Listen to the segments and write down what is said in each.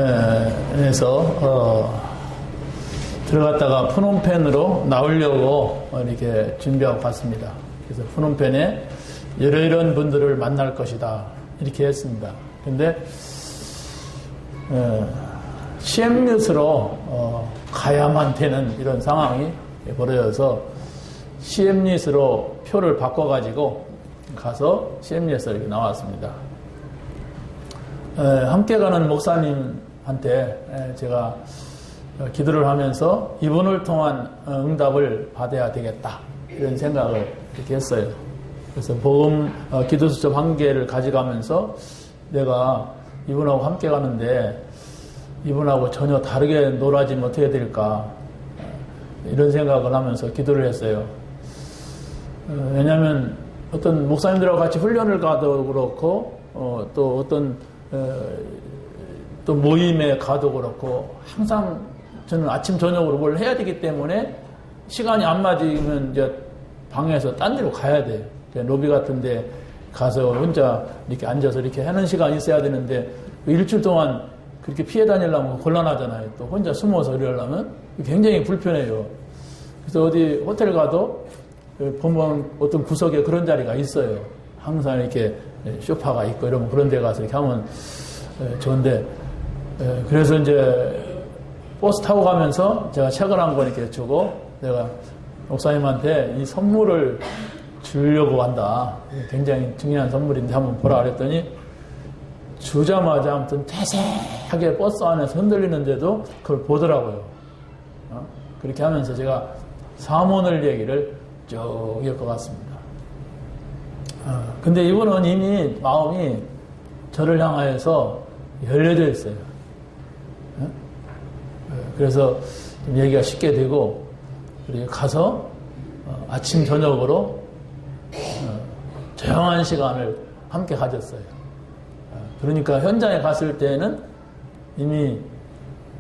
푸놈펜에서 들어갔다가 푸놈펜으로 나오려고 이렇게 준비하고 갔습니다. 그래서 푸놈펜에 이런 분들을 만날 것이다 이렇게 했습니다. 근데 CM뉴스로 가야만 되는 이런 상황이 벌어져서 CM뉴스로 표를 바꿔가지고 가서 CM뉴스에 이렇게 나왔습니다. 함께 가는 목사님한테 제가 기도를 하면서 이분을 통한 응답을 받아야 되겠다 이런 생각을 이렇게 했어요. 그래서 복음 기도 수첩 한 개를 가져가면서 내가 이분하고 함께 가는데 이분하고 전혀 다르게 놀아지면 어떻게 될까 이런 생각을 하면서 기도를 했어요. 왜냐하면 어떤 목사님들하고 같이 훈련을 가도 그렇고 또 어떤 또 모임에 가도 그렇고 항상 저는 아침 저녁으로 뭘 해야 되기 때문에 시간이 안 맞으면 이제 방에서 딴 데로 가야 돼. 로비 같은데 가서 혼자 이렇게 앉아서 이렇게 하는 시간이 있어야 되는데 일주일 동안 그렇게 피해 다니려면 곤란하잖아요. 또 혼자 숨어서 이러려면 굉장히 불편해요. 그래서 어디 호텔 가도 보면 어떤 구석에 그런 자리가 있어요. 항상 이렇게 소파가 있고 이러면 그런 데 가서 이렇게 하면 좋은데 그래서 이제 버스 타고 가면서 제가 책을 한 권 이렇게 주고 내가 목사님한테 이 선물을 주려고 한다. 굉장히 중요한 선물인데 한번 보라 그랬더니 주자마자 아무튼 자세하게 버스 안에서 흔들리는데도 그걸 보더라고요. 그렇게 하면서 제가 사모늘 얘기를 쭉 엮어갔습니다. 근데 이분은 이미 마음이 저를 향하여서 열려져 있어요. 그래서 좀 얘기가 쉽게 되고 그리고 가서 아침 저녁으로 조용한 시간을 함께 가졌어요. 그러니까 현장에 갔을 때는 이미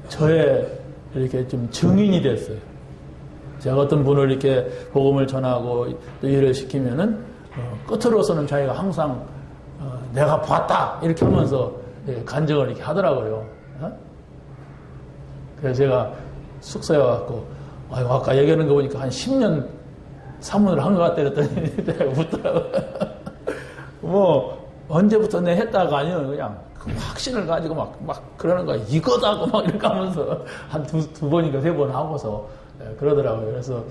저의 이렇게 좀 증인이 됐어요. 제가 어떤 분을 이렇게 복음을 전하고 또 일을 시키면은 끝으로서는 자기가 항상 내가 봤다 이렇게 하면서 간증을 이렇게 하더라고요. 그래서 제가 숙소에 와갖고 아까 얘기하는 거 보니까 한 10년 사문을 한 것 같다 그랬더니 내가 웃더라고요. 뭐 언제부터 내 했다가 아니에요. 그냥 확신을 가지고 막 그러는 거야. 이거다고 막 이렇게 하면서 한 두 번인가 세 번 하고서 그러더라고요. 그래서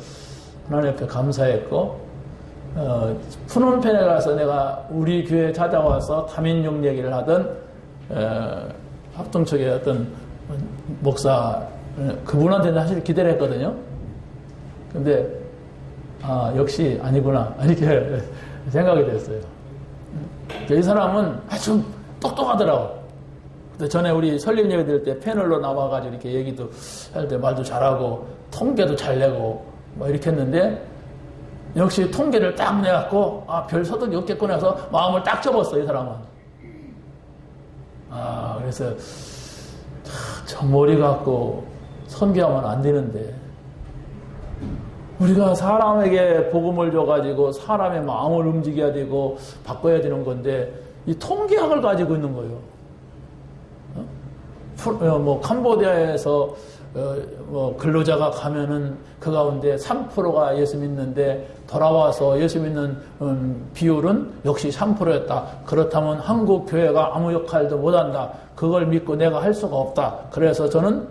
하나님 앞에 감사했고 푸놈펜에 가서 내가 우리 교회에 찾아와서 다민족 얘기를 하던 합동측의 어떤 목사 그분한테는 사실 기대를 했거든요. 근데 역시 아니구나 이렇게 생각이 됐어요. 이 사람은 아주 똑똑하더라고. 근데 전에 우리 설립 예배 드릴 때 패널로 나와가지고 이렇게 얘기도 할 때 말도 잘하고 통계도 잘 내고 뭐 이렇게 했는데 역시 통계를 딱 내갖고 별 소득이 없겠구나 해서 마음을 딱 접었어 이 사람은. 그래서 저 머리 갖고 선교하면 안 되는데 우리가 사람에게 복음을 줘가지고 사람의 마음을 움직여야 되고 바꿔야 되는 건데 이 통계학을 가지고 있는 거예요. 뭐 캄보디아에서 뭐 근로자가 가면은 그 가운데 3%가 예수 믿는데 돌아와서 예수 믿는 비율은 역시 3%였다. 그렇다면 한국 교회가 아무 역할도 못한다. 그걸 믿고 내가 할 수가 없다. 그래서 저는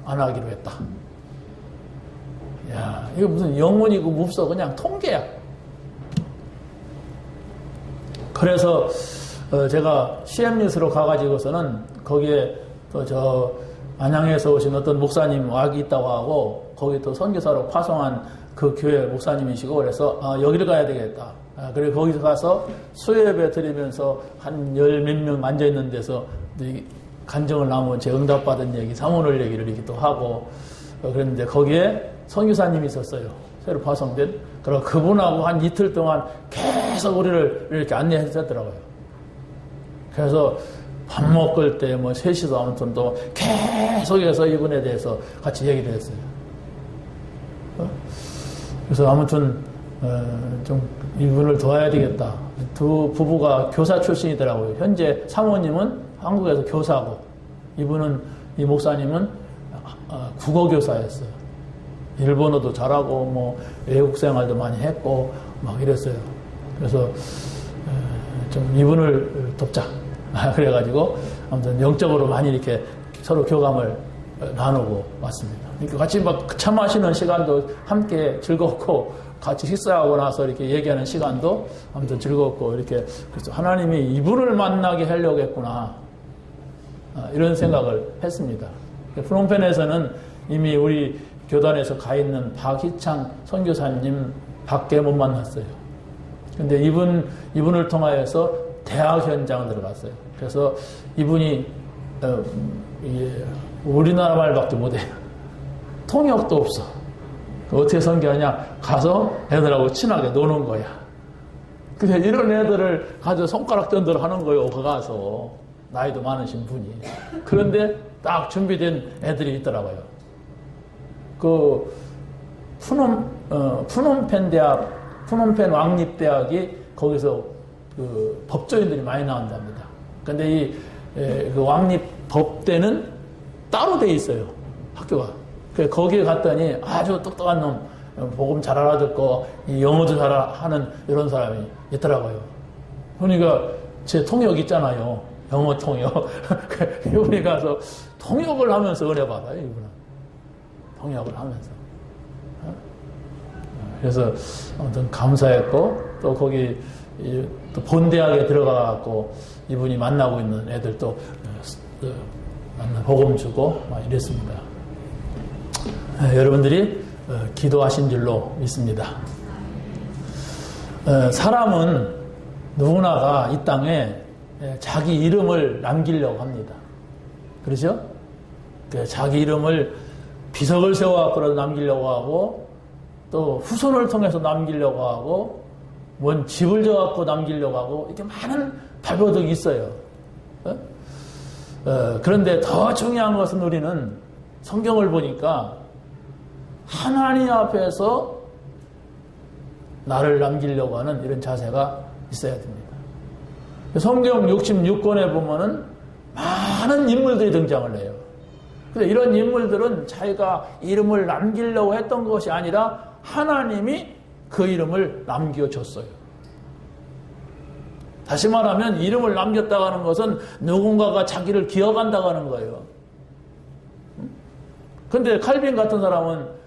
안 하기로 했다. 야, 이거 무슨 영문이고 몹서 그냥 통계야. 그래서 제가 CM뉴스로 가가지고서는 거기에 또 저 안양에서 오신 어떤 목사님 왁이 있다고 하고 거기 또 선교사로 파송한 그 교회 목사님이시고 그래서 여기를 가야 되겠다. 그리고 거기서 가서 수요예배 드리면서 한 열 몇 명 앉아있는 데서 간증을 나오면 제 응답받은 얘기, 사모늘 얘기를 이렇게 또 하고 그랬는데 거기에 선교사님이 있었어요. 새로 파송된. 그리고 그분하고 한 이틀 동안 계속 우리를 이렇게 안내했었더라고요. 그래서 밥 먹을 때 뭐 셋이서 아무튼 또 계속해서 이분에 대해서 같이 얘기를 했어요. 그래서 아무튼 좀 이분을 도와야 되겠다. 두 부부가 교사 출신이더라고요. 현재 사모님은 한국에서 교사고, 이 목사님은 국어 교사였어요. 일본어도 잘하고 뭐 외국 생활도 많이 했고 막 이랬어요. 그래서 좀 이분을 돕자. 그래가지고 아무튼 영적으로 많이 이렇게 서로 교감을 나누고 왔습니다. 그러니까 같이 막 차 마시는 시간도 함께 즐겁고, 같이 식사하고 나서 이렇게 얘기하는 시간도 아무튼 즐겁고, 이렇게 그래서 하나님이 이분을 만나게 하려고 했구나, 이런 생각을 했습니다. 프놈펜에서는 이미 우리 교단에서 가 있는 박희창 선교사님 밖에 못 만났어요. 근데 이분을 통하여서 대학 현장 들어갔어요. 그래서 이분이 우리나라 말밖에 못해요. 통역도 없어. 어떻게 선교하냐? 가서 애들하고 친하게 노는 거야. 그래서 이런 애들을 가지고 손가락 전도를 하는 거예요. 가서 나이도 많으신 분이. 그런데 딱 준비된 애들이 있더라고요. 그 푸놈펜 대학, 푸놈펜 왕립대학이 거기서 그 법조인들이 많이 나온답니다. 근데 그 왕립 법대는 따로 돼 있어요. 학교가. 거기에 갔더니 아주 똑똑한 놈, 복음 잘 알아듣고 영어도 잘 하는 이런 사람이 있더라고요. 그러니까 제 통역 있잖아요. 영어 통역. 이분이 가서 통역을 하면서 은혜 받아요. 이분은 통역을 하면서. 그래서 아무튼 감사했고, 또 거기 또 본대학에 들어가갖고 이분이 만나고 있는 애들 또 복음 주고 막 이랬습니다. 여러분들이 기도하신 줄로 믿습니다. 사람은 누구나가 이 땅에 자기 이름을 남기려고 합니다. 그렇죠? 자기 이름을 비석을 세워갖고 남기려고 하고, 또 후손을 통해서 남기려고 하고, 뭔 집을 져갖고 남기려고 하고, 이렇게 많은 발버둥이 있어요. 그런데 더 중요한 것은 우리는 성경을 보니까 하나님 앞에서 나를 남기려고 하는 이런 자세가 있어야 됩니다. 성경 66권에 보면은 많은 인물들이 등장을 해요. 근데 이런 인물들은 자기가 이름을 남기려고 했던 것이 아니라 하나님이 그 이름을 남겨줬어요. 다시 말하면 이름을 남겼다고 하는 것은 누군가가 자기를 기억한다고 하는 거예요. 근데 칼빈 같은 사람은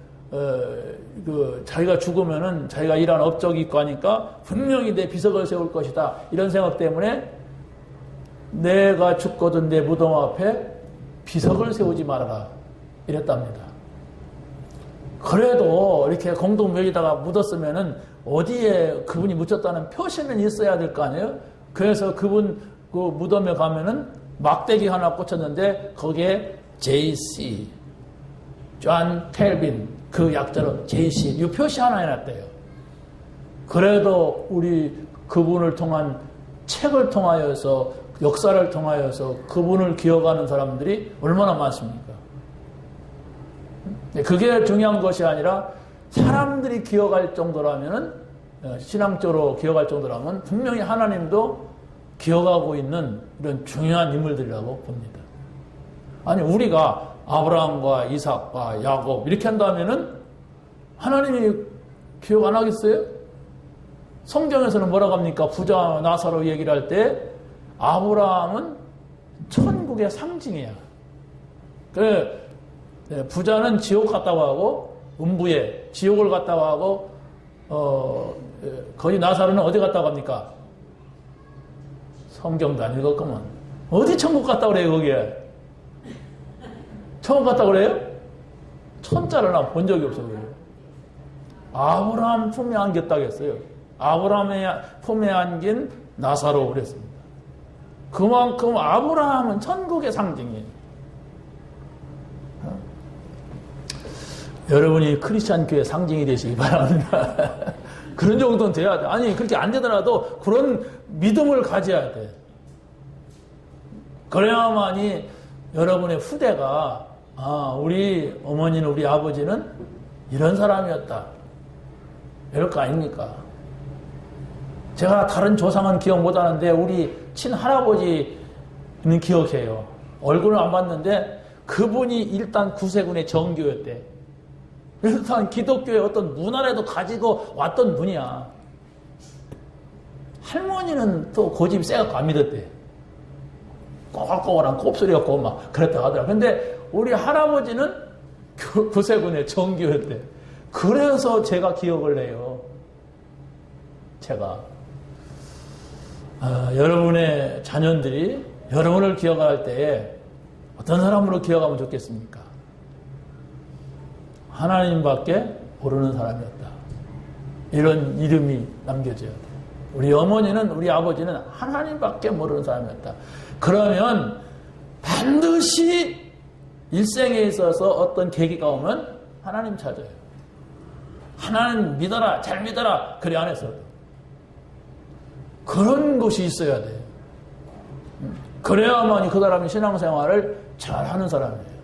자기가 죽으면은 자기가 일한 업적이 있고 하니까 분명히 내 비석을 세울 것이다, 이런 생각 때문에 내가 죽거든 내 무덤 앞에 비석을 세우지 말아라 이랬답니다. 그래도 이렇게 공동묘지에다가 묻었으면은 어디에 그분이 묻혔다는 표시는 있어야 될 거 아니에요? 그래서 그분 그 무덤에 가면은 막대기 하나 꽂혔는데 거기에 JC, 존 켈빈, 그 약자로 JC, 이 표시 하나 해놨대요. 그래도 우리 그분을 통한 책을 통하여서, 역사를 통하여서 그분을 기억하는 사람들이 얼마나 많습니까? 그게 중요한 것이 아니라 사람들이 기억할 정도라면은, 신앙적으로 기억할 정도라면 분명히 하나님도 기억하고 있는 이런 중요한 인물들이라고 봅니다. 아니, 우리가 아브라함과 이삭과 야곱 이렇게 한다면은 하나님이 기억 안 하겠어요? 성경에서는 뭐라고 합니까? 부자 나사로 얘기를 할 때 아브라함은 천국의 상징이야. 부자는 지옥 갔다고 하고, 음부에 지옥을 갔다고 하고, 거기 나사로는 어디 갔다고 합니까? 성경도 안 읽었구만. 어디 천국 갔다고 그래요, 거기에? 천국 갔다고 그래요? 천자를 나 본 적이 없어요. 아브라함 품에 안겼다고 했어요. 아브라함의 품에 안긴 나사로 그랬습니다. 그만큼 아브라함은 천국의 상징이에요. 여러분이 크리스찬 교회 상징이 되시기 바랍니다. 그런 정도는 돼야 돼. 아니, 그렇게 안 되더라도 그런 믿음을 가져야 돼. 그래야만이 여러분의 후대가, 우리 어머니는, 우리 아버지는 이런 사람이었다, 이럴 거 아닙니까? 제가 다른 조상은 기억 못 하는데 우리 친할아버지 기억해요. 얼굴을 안 봤는데 그분이 일단 구세군의 정교였대. 일단 기독교의 어떤 문화라도 가지고 왔던 분이야. 할머니는 또 고집이 세갖고 안 믿었대. 꼬글꼬글한 곱소리였고 막 그랬다고 하더라. 근데 우리 할아버지는 구세군의 정교였대. 그래서 제가 기억을 해요. 제가 여러분의 자녀들이 여러분을 기억할 때에 어떤 사람으로 기억하면 좋겠습니까? 하나님밖에 모르는 사람이었다. 이런 이름이 남겨져야 돼요. 우리 어머니는, 우리 아버지는 하나님밖에 모르는 사람이었다. 그러면 반드시 일생에 있어서 어떤 계기가 오면 하나님 찾아요. 하나님 믿어라, 잘 믿어라. 그래 안 했어도. 그런 것이 있어야 돼요. 그래야만이 그 사람이 신앙생활을 잘하는 사람이에요.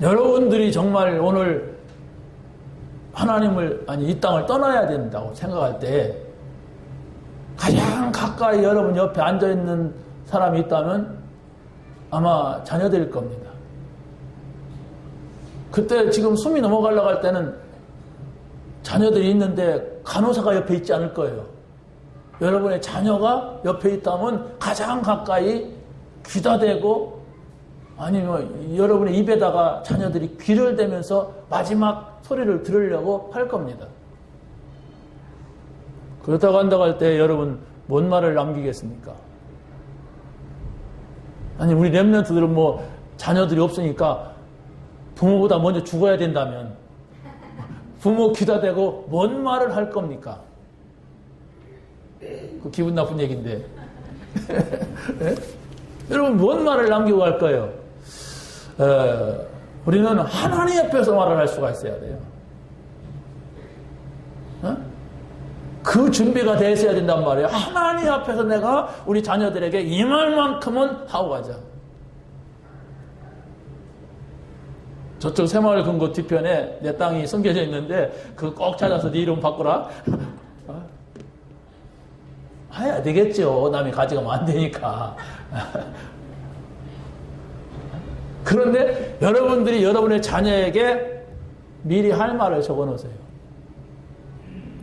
여러분들이 정말 오늘 하나님을, 아니 이 땅을 떠나야 된다고 생각할 때 가장 가까이 여러분 옆에 앉아있는 사람이 있다면 아마 자녀들일 겁니다. 그때 지금 숨이 넘어가려고 할 때는 자녀들이 있는데 간호사가 옆에 있지 않을 거예요. 여러분의 자녀가 옆에 있다면 가장 가까이 귀다 대고, 아니면 여러분의 입에다가 자녀들이 귀를 대면서 마지막 소리를 들으려고 할 겁니다. 그렇다고 한다고 할 때 여러분 뭔 말을 남기겠습니까? 아니 우리 렘넌트들은 뭐 자녀들이 없으니까 부모보다 먼저 죽어야 된다면 부모 귀다 대고 뭔 말을 할 겁니까? 그 기분 나쁜 얘기인데. 네? 여러분 뭔 말을 남기고 갈 거예요? 우리는 하나님 앞에서 말을 할 수가 있어야 돼요. 그 준비가 돼 있어야 된단 말이에요. 하나님 앞에서 내가 우리 자녀들에게 이 말만큼은 하고 가자. 저쪽 새마을 금고 뒤편에 내 땅이 숨겨져 있는데 그거 꼭 찾아서 네 이름 바꾸라. 해야 되겠죠. 남이 가져가면 안 되니까. 그런데 여러분들이 여러분의 자녀에게 미리 할 말을 적어놓으세요.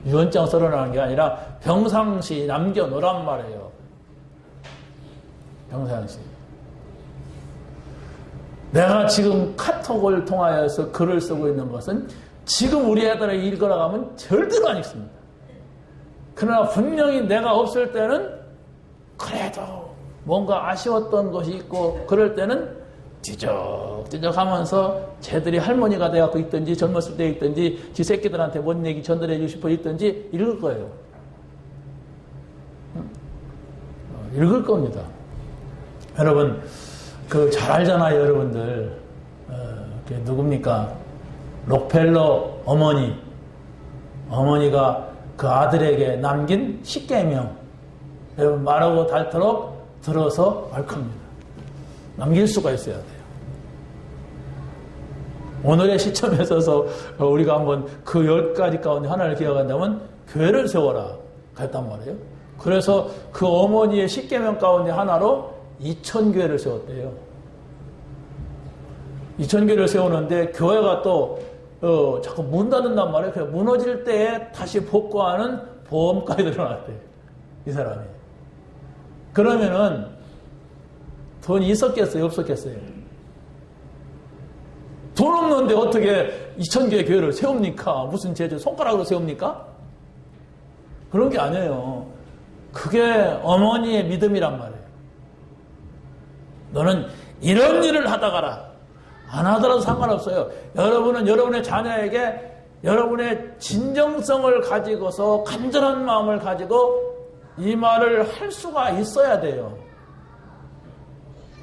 유언장 써놓으라는 게 아니라 평상시 남겨놓으란 말이에요. 평상시. 내가 지금 카톡을 통하여서 글을 쓰고 있는 것은 지금 우리 애들이 읽으라고 하면 절대로 안 읽습니다. 그러나 분명히 내가 없을 때는 그래도 뭔가 아쉬웠던 것이 있고 그럴 때는 뒤적뒤적 하면서 쟤들이 할머니가 돼갖고 있든지 젊었을 때 있든지 지 새끼들한테 뭔 얘기 전달해주고 싶어 있든지 읽을 거예요. 읽을 겁니다. 여러분 잘 알잖아요. 여러분들 누굽니까? 록펠러 어머니가 그 아들에게 남긴 십계명, 여러분 말하고 닳도록 들어서 알 겁니다. 남길 수가 있어야 돼요. 오늘의 시점에 있어서 우리가 한번 그 10가지 가운데 하나를 기억한다면 교회를 세워라 그랬단 말이에요. 그래서 그 어머니의 십계명 가운데 하나로 2000교회를 세웠대요. 2000교회를 세우는데 교회가 또 자꾸 문 닫는단 말이에요. 그냥 무너질 때에 다시 복구하는 보험까지 들어놨대요. 이 사람이. 그러면은 돈이 있었겠어요? 없었겠어요? 돈 없는데 어떻게 2000개의 교회를 세웁니까? 무슨 제주 손가락으로 세웁니까? 그런 게 아니에요. 그게 어머니의 믿음이란 말이에요. 너는 이런 일을 하다 가라. 안 하더라도 상관없어요. 여러분은 여러분의 자녀에게 여러분의 진정성을 가지고서 간절한 마음을 가지고 이 말을 할 수가 있어야 돼요.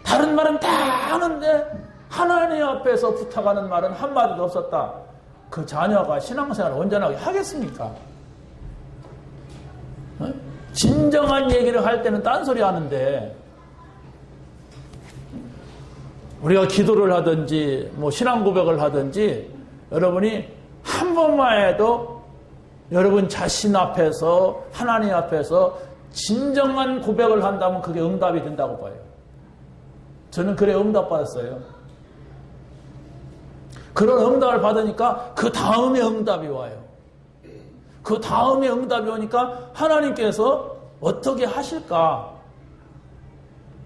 다른 말은 다 하는데 하나님 앞에서 부탁하는 말은 한마디도 없었다. 그 자녀가 신앙생활을 온전하게 하겠습니까? 진정한 얘기를 할 때는 딴소리 하는데 우리가 기도를 하든지 뭐 신앙 고백을 하든지 여러분이 한 번만 해도 여러분 자신 앞에서 하나님 앞에서 진정한 고백을 한다면 그게 응답이 된다고 봐요. 저는 그래 응답받았어요. 그런 응답을 받으니까 그 다음에 응답이 와요. 그 다음에 응답이 오니까 하나님께서 어떻게 하실까?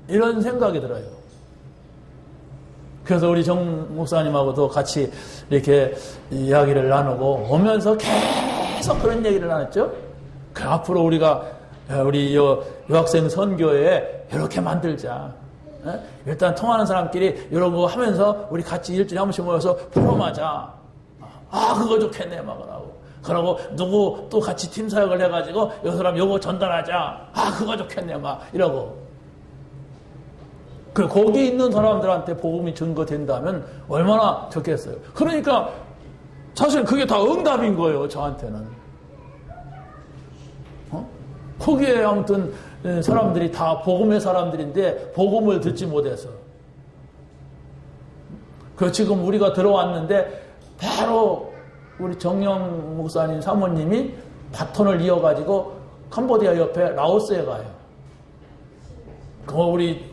이런 생각이 들어요. 그래서 우리 정 목사님하고도 같이 이렇게 이야기를 나누고 오면서 계속 그런 얘기를 나눴죠. 그 앞으로 우리가 우리 유학생 선교에 이렇게 만들자. 일단 통하는 사람끼리 이런 거 하면서 우리 같이 일주일에 한 번씩 모여서 포럼하자. 그거 좋겠네 막 그러고 누구 또 같이 팀 사역을 해가지고 이 사람 요거 전달하자. 그거 좋겠네 막 이러고. 거기 있는 사람들한테 복음이 전거된다면 얼마나 좋겠어요. 그러니까 사실 그게 다 응답인 거예요. 저한테는. 거기에 아무튼 사람들이 다 복음의 사람들인데 복음을 듣지 못해서. 지금 우리가 들어왔는데 바로 우리 정영 목사님 사모님이 바톤을 이어가지고 캄보디아 옆에 라오스에 가요. 우리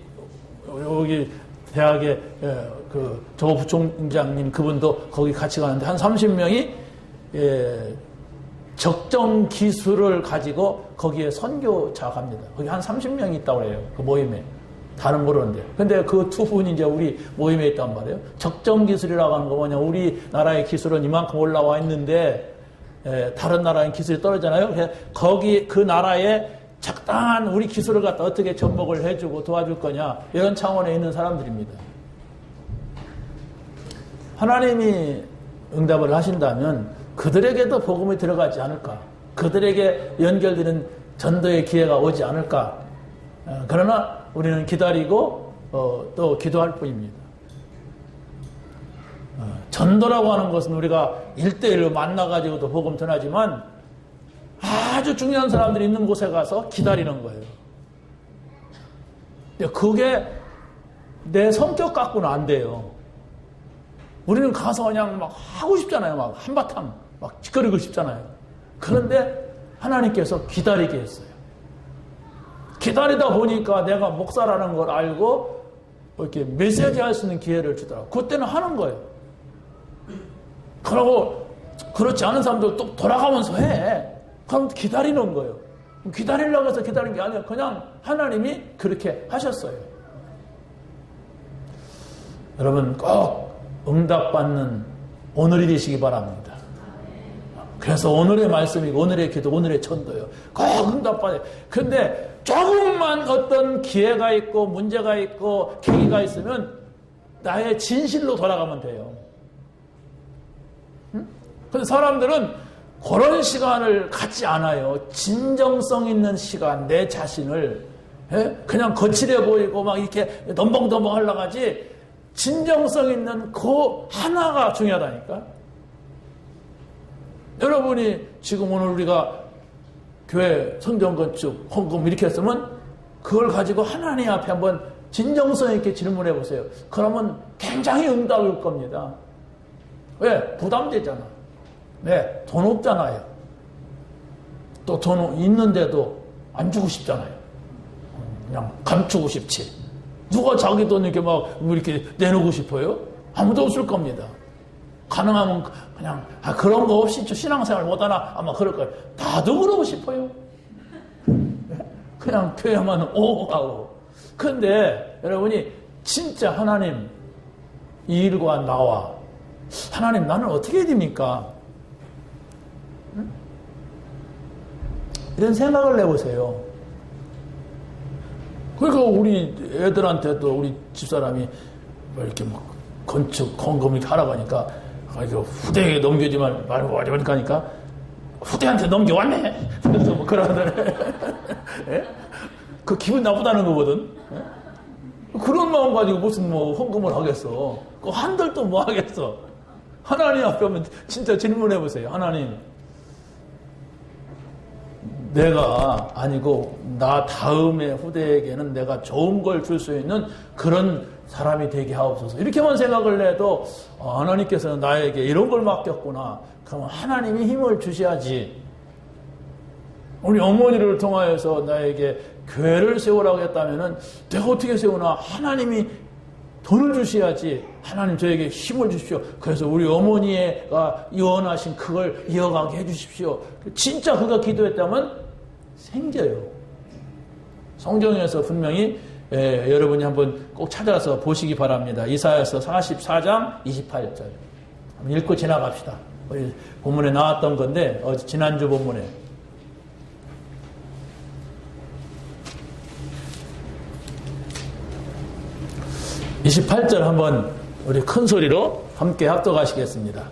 여기 대학의 조 부총장님 그분도 거기 같이 가는데 한 30명이 적정 기술을 가지고 거기에 선교자 갑니다. 거기 한 30명이 있다고 해요. 그 모임에. 다른 모르는데. 근데 그 두 분이 이제 우리 모임에 있단 말이에요. 적정 기술이라고 하는 거 뭐냐. 우리나라의 기술은 이만큼 올라와 있는데 다른 나라의 기술이 떨어지잖아요. 그래서 거기 그 나라에 적당한 우리 기술을 갖다 어떻게 접목을 해주고 도와줄 거냐. 이런 차원에 있는 사람들입니다. 하나님이 응답을 하신다면 그들에게도 복음이 들어가지 않을까. 그들에게 연결되는 전도의 기회가 오지 않을까. 그러나 우리는 기다리고 또 기도할 뿐입니다. 전도라고 하는 것은 우리가 1대1로 만나가지고도 복음 전하지만 아주 중요한 사람들이 있는 곳에 가서 기다리는 거예요. 그게 내 성격 갖고는 안 돼요. 우리는 가서 그냥 막 하고 싶잖아요. 막 한바탕 막 짓거리고 싶잖아요. 그런데 하나님께서 기다리게 했어요. 기다리다 보니까 내가 목사라는 걸 알고 이렇게 메시지 할 수 있는 기회를 주더라고요. 그때는 하는 거예요. 그러고 그렇지 않은 사람들 또 돌아가면서 해. 그럼 기다리는 거예요. 기다리려고 해서 기다리는 게 아니라 그냥 하나님이 그렇게 하셨어요. 여러분 꼭 응답받는 오늘이 되시기 바랍니다. 그래서 오늘의 말씀이고 오늘의 기도, 오늘의 전도요. 꼭 응답받아요. 근데 조금만 어떤 기회가 있고 문제가 있고 계기가 있으면 나의 진실로 돌아가면 돼요. 그런데 사람들은 그런 시간을 갖지 않아요. 진정성 있는 시간, 내 자신을 그냥 거칠해 보이고 막 이렇게 덤벙덤벙 하려고 하지 진정성 있는 그 하나가 중요하다니까. 여러분이 지금 오늘 우리가 교회 성전 건축, 헌금 이렇게 했으면 그걸 가지고 하나님 앞에 한번 진정성 있게 질문해 보세요. 그러면 굉장히 응답이 올 겁니다. 왜? 부담되잖아. 네, 돈 없잖아요. 또 돈 있는데도 안 주고 싶잖아요. 그냥 감추고 싶지. 누가 자기 돈 이렇게 막 이렇게 내놓고 싶어요? 아무도 없을 겁니다. 가능하면 그냥 그런 거 없이 신앙생활 못하나 아마 그럴 거예요. 다도 그러고 싶어요. 그냥 교회만 오고 가고. 그런데 여러분이 진짜 하나님 이 일과 나와 하나님 나는 어떻게 해야 됩니까? 이런 생각을 내보세요. 그러니까 우리 애들한테도 우리 집사람이 이렇게 막 건축, 헌금 이렇게 하라고 하니까 후대에게 넘기지 말고 하니까 후대한테 넘겨왔네. 그래서 뭐 그러더래. 그 기분 나쁘다는 거거든. 그런 마음 가지고 무슨 뭐 헌금을 하겠어. 그 한들도 뭐 하겠어. 하나님 앞에 오면 진짜 질문해 보세요. 하나님, 내가 아니고 나 다음의 후대에게는 내가 좋은 걸 줄 수 있는 그런 사람이 되게 하옵소서. 이렇게만 생각을 해도 하나님께서는 나에게 이런 걸 맡겼구나. 그러면 하나님이 힘을 주셔야지. 우리 어머니를 통하여서 나에게 교회를 세우라고 했다면은 내가 어떻게 세우나? 하나님이 돈을 주셔야지. 하나님 저에게 힘을 주십시오. 그래서 우리 어머니가 원하신 그걸 이어가게 해주십시오. 진짜 그가 기도했다면 생겨요. 성경에서 분명히 여러분이 한번 꼭 찾아서 보시기 바랍니다. 이사야서 44장 28절 한번 읽고 지나갑시다. 우리 본문에 나왔던 건데 지난주 본문에 28절 한번 우리 큰 소리로 함께 합독하시겠습니다.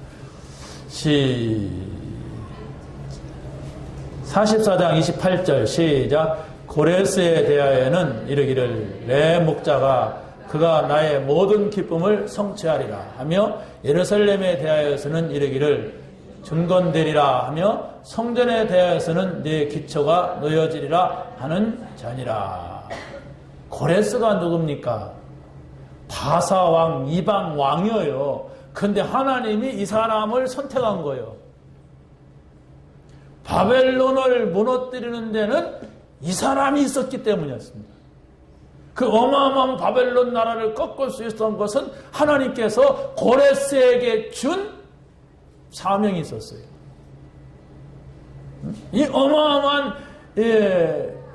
44장 28절 시작. 고레스에 대하여는 이르기를 내 목자가 그가 나의 모든 기쁨을 성취하리라 하며 예루살렘에 대하여서는 이르기를 증건되리라 하며 성전에 대하여서는 네 기초가 놓여지리라 하는 자니라. 고레스가 누굽니까? 바사왕 이방 왕이에요. 근데 하나님이 이 사람을 선택한 거예요. 바벨론을 무너뜨리는 데는 이 사람이 있었기 때문이었습니다. 그 어마어마한 바벨론 나라를 꺾을 수 있었던 것은 하나님께서 고레스에게 준 사명이 있었어요. 이 어마어마한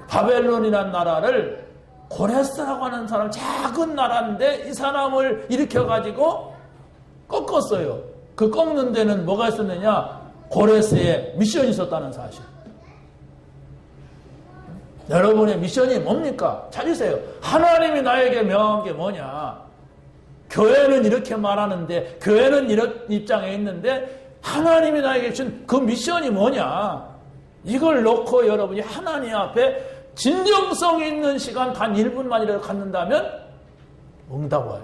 바벨론이라는 나라를 고레스라고 하는 사람, 작은 나라인데 이 사람을 일으켜가지고 꺾었어요. 그 꺾는 데는 뭐가 있었느냐? 고레스의 미션이 있었다는 사실. 여러분의 미션이 뭡니까? 찾으세요. 하나님이 나에게 명한 게 뭐냐? 교회는 이렇게 말하는데, 교회는 이런 입장에 있는데, 하나님이 나에게 준 그 미션이 뭐냐? 이걸 놓고 여러분이 하나님 앞에 진정성 있는 시간 단 1분만이라도 갖는다면 응답 와요.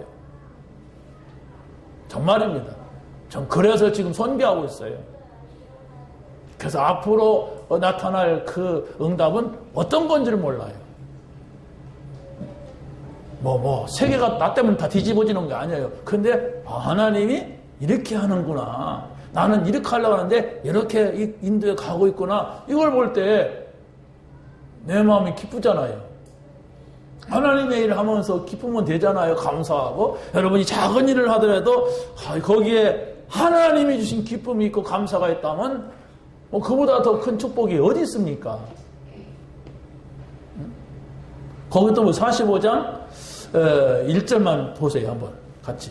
정말입니다. 전 그래서 지금 선교하고 있어요. 그래서 앞으로 나타날 그 응답은 어떤 건지를 몰라요. 세계가 나 때문에 다 뒤집어지는 게 아니에요. 근데 하나님이 이렇게 하는구나. 나는 이렇게 하려고 하는데 이렇게 인도에 가고 있구나. 이걸 볼 때 내 마음이 기쁘잖아요. 하나님의 일을 하면서 기쁘면 되잖아요. 감사하고. 여러분이 작은 일을 하더라도 거기에 하나님이 주신 기쁨이 있고 감사가 있다면 그보다 더 큰 축복이 어디 있습니까? 거기 또 45장 1절만 보세요. 한번 같이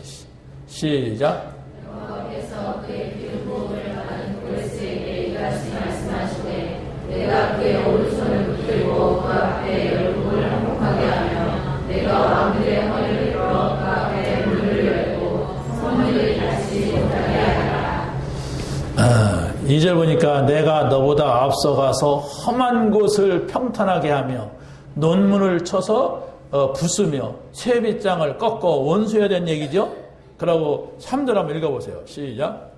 시작. 여호와께서 그의 기름 부음을 받은 고레스에게 이같이 말씀하시되 내가 그의 오른손을 붙들고 그 앞에 열국을 항복하게 하며 내가 왕들의 허리를 들어 그 앞에 문을 열고 손을 닫지 못하게 하리라. 2절 보니까 내가 너보다 앞서가서 험한 곳을 평탄하게 하며 논문을 쳐서 부수며 쇠빗장을 꺾어 원수해야 된 얘기죠. 그러고 3절 한번 읽어보세요. 시작.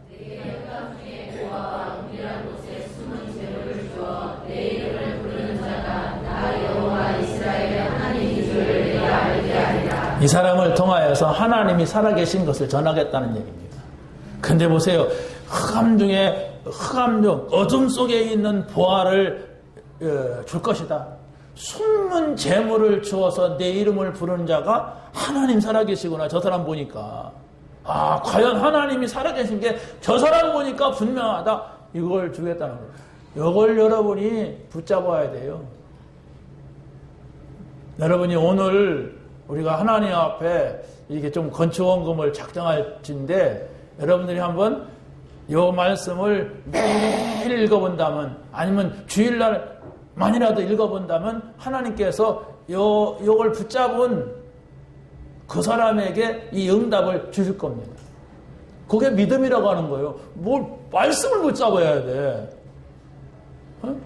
이 사람을 통하여서 하나님이 살아계신 것을 전하겠다는 얘기입니다. 근데 보세요. 흑암 중 어둠 속에 있는 보화를 줄 것이다. 숨은 재물을 주어서 내 이름을 부르는 자가 하나님 살아계시구나. 저 사람 보니까 과연 하나님이 살아계신 게 저 사람 보니까 분명하다. 이걸 주겠다는 거예요. 이걸 여러분이 붙잡아야 돼요. 여러분이 오늘 우리가 하나님 앞에 이게 좀 건축원금을 작정할진데 여러분들이 한번 이 말씀을 매일 읽어본다면 아니면 주일날만이라도 읽어본다면 하나님께서 요걸 붙잡은 그 사람에게 이 응답을 주실 겁니다. 그게 믿음이라고 하는 거예요. 말씀을 붙잡아야 돼.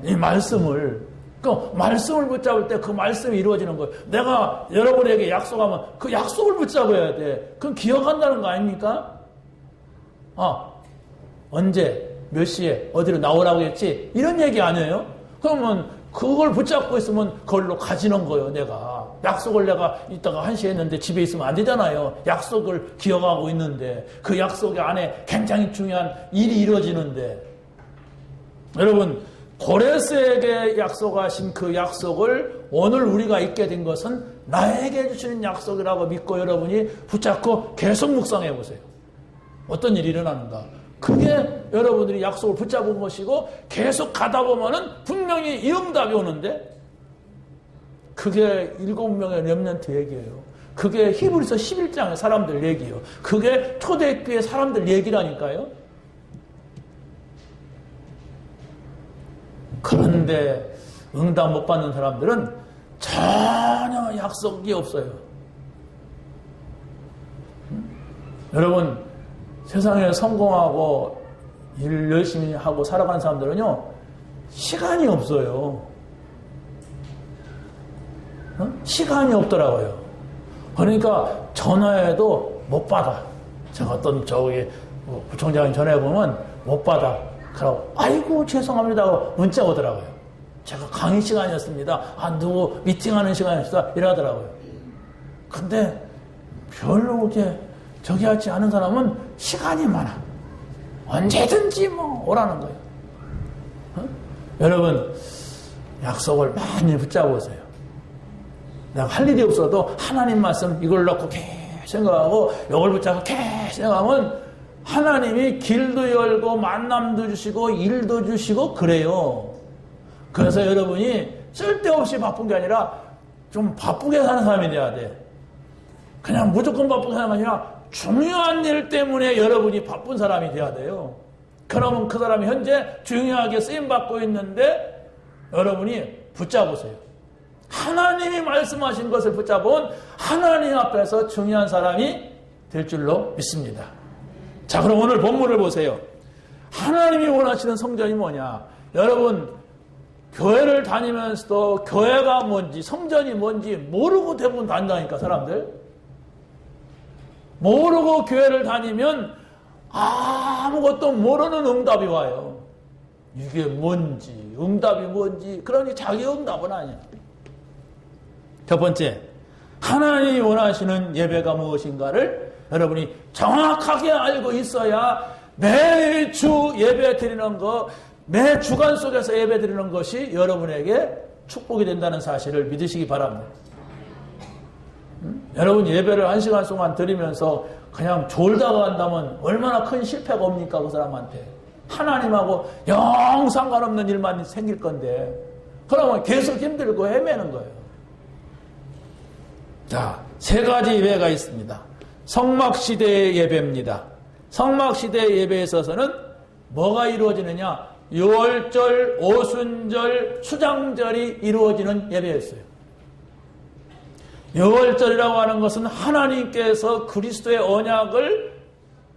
이 말씀을. 그 말씀을 붙잡을 때 그 말씀이 이루어지는 거예요. 내가 여러분에게 약속하면 그 약속을 붙잡아야 돼. 그럼 기억한다는 거 아닙니까? 언제 몇 시에 어디로 나오라고 했지? 이런 얘기 아니에요? 그러면 그걸 붙잡고 있으면 그걸로 가지는 거예요. 내가 약속을 내가 이따가 1시에 했는데 집에 있으면 안 되잖아요. 약속을 기억하고 있는데 그 약속 안에 굉장히 중요한 일이 이루어지는데 여러분 고레스에게 약속하신 그 약속을 오늘 우리가 잊게 된 것은 나에게 주시는 약속이라고 믿고 여러분이 붙잡고 계속 묵상해 보세요. 어떤 일이 일어나는가. 그게 여러분들이 약속을 붙잡은 것이고 계속 가다 보면은 분명히 이 응답이 오는데 그게 7명의 렘넌트 얘기예요. 그게 히브리서 11장의 사람들 얘기예요. 그게 초대교회 사람들 얘기라니까요. 그런데 응답 못 받는 사람들은 전혀 약속이 없어요. 여러분, 세상에 성공하고 일 열심히 하고 살아가는 사람들은요, 시간이 없어요. 시간이 없더라고요. 그러니까 전화해도 못 받아. 제가 어떤 부총장이 전화해보면 못 받아. 그러고 아이고 죄송합니다 하고 문자 오더라고요. 제가 강의 시간이었습니다. 누구 미팅하는 시간이었다 이러더라고요. 근데 별로 저기 하지 않은 사람은 시간이 많아. 언제든지 오라는 거예요. 여러분, 약속을 많이 붙잡으세요. 내가 할 일이 없어도 하나님 말씀 이걸 넣고 계속 생각하고 이걸 붙잡고 계속 생각하면 하나님이 길도 열고 만남도 주시고 일도 주시고 그래요. 그래서 여러분이 쓸데없이 바쁜 게 아니라 좀 바쁘게 사는 사람이 돼야 돼. 그냥 무조건 바쁘게 사는 게 아니라 중요한 일 때문에 여러분이 바쁜 사람이 돼야 돼요. 그러면 그 사람이 현재 중요하게 쓰임받고 있는데 여러분이 붙잡으세요. 하나님이 말씀하신 것을 붙잡은 하나님 앞에서 중요한 사람이 될 줄로 믿습니다. 자, 그럼 오늘 본문을 보세요. 하나님이 원하시는 성전이 뭐냐? 여러분, 교회를 다니면서도 교회가 뭔지 성전이 뭔지 모르고 대부분 다닌다니까 사람들. 모르고 교회를 다니면 아무것도 모르는 응답이 와요. 이게 뭔지 응답이 뭔지 그러니 자기 응답은 아니야. 첫 번째, 하나님이 원하시는 예배가 무엇인가를 여러분이 정확하게 알고 있어야 매주 예배 드리는 거, 매 주간 속에서 예배 드리는 것이 여러분에게 축복이 된다는 사실을 믿으시기 바랍니다. 여러분 예배를 1시간 동안 드리면서 그냥 졸다가 한다면 얼마나 큰 실패가 옵니까? 그 사람한테. 하나님하고 영 상관없는 일만 생길 건데 그러면 계속 힘들고 헤매는 거예요. 자, 3가지 예배가 있습니다. 성막시대의 예배입니다. 성막시대의 예배에 있어서는 뭐가 이루어지느냐? 유월절, 오순절, 수장절이 이루어지는 예배였어요. 유월절이라고 하는 것은 하나님께서 그리스도의 언약을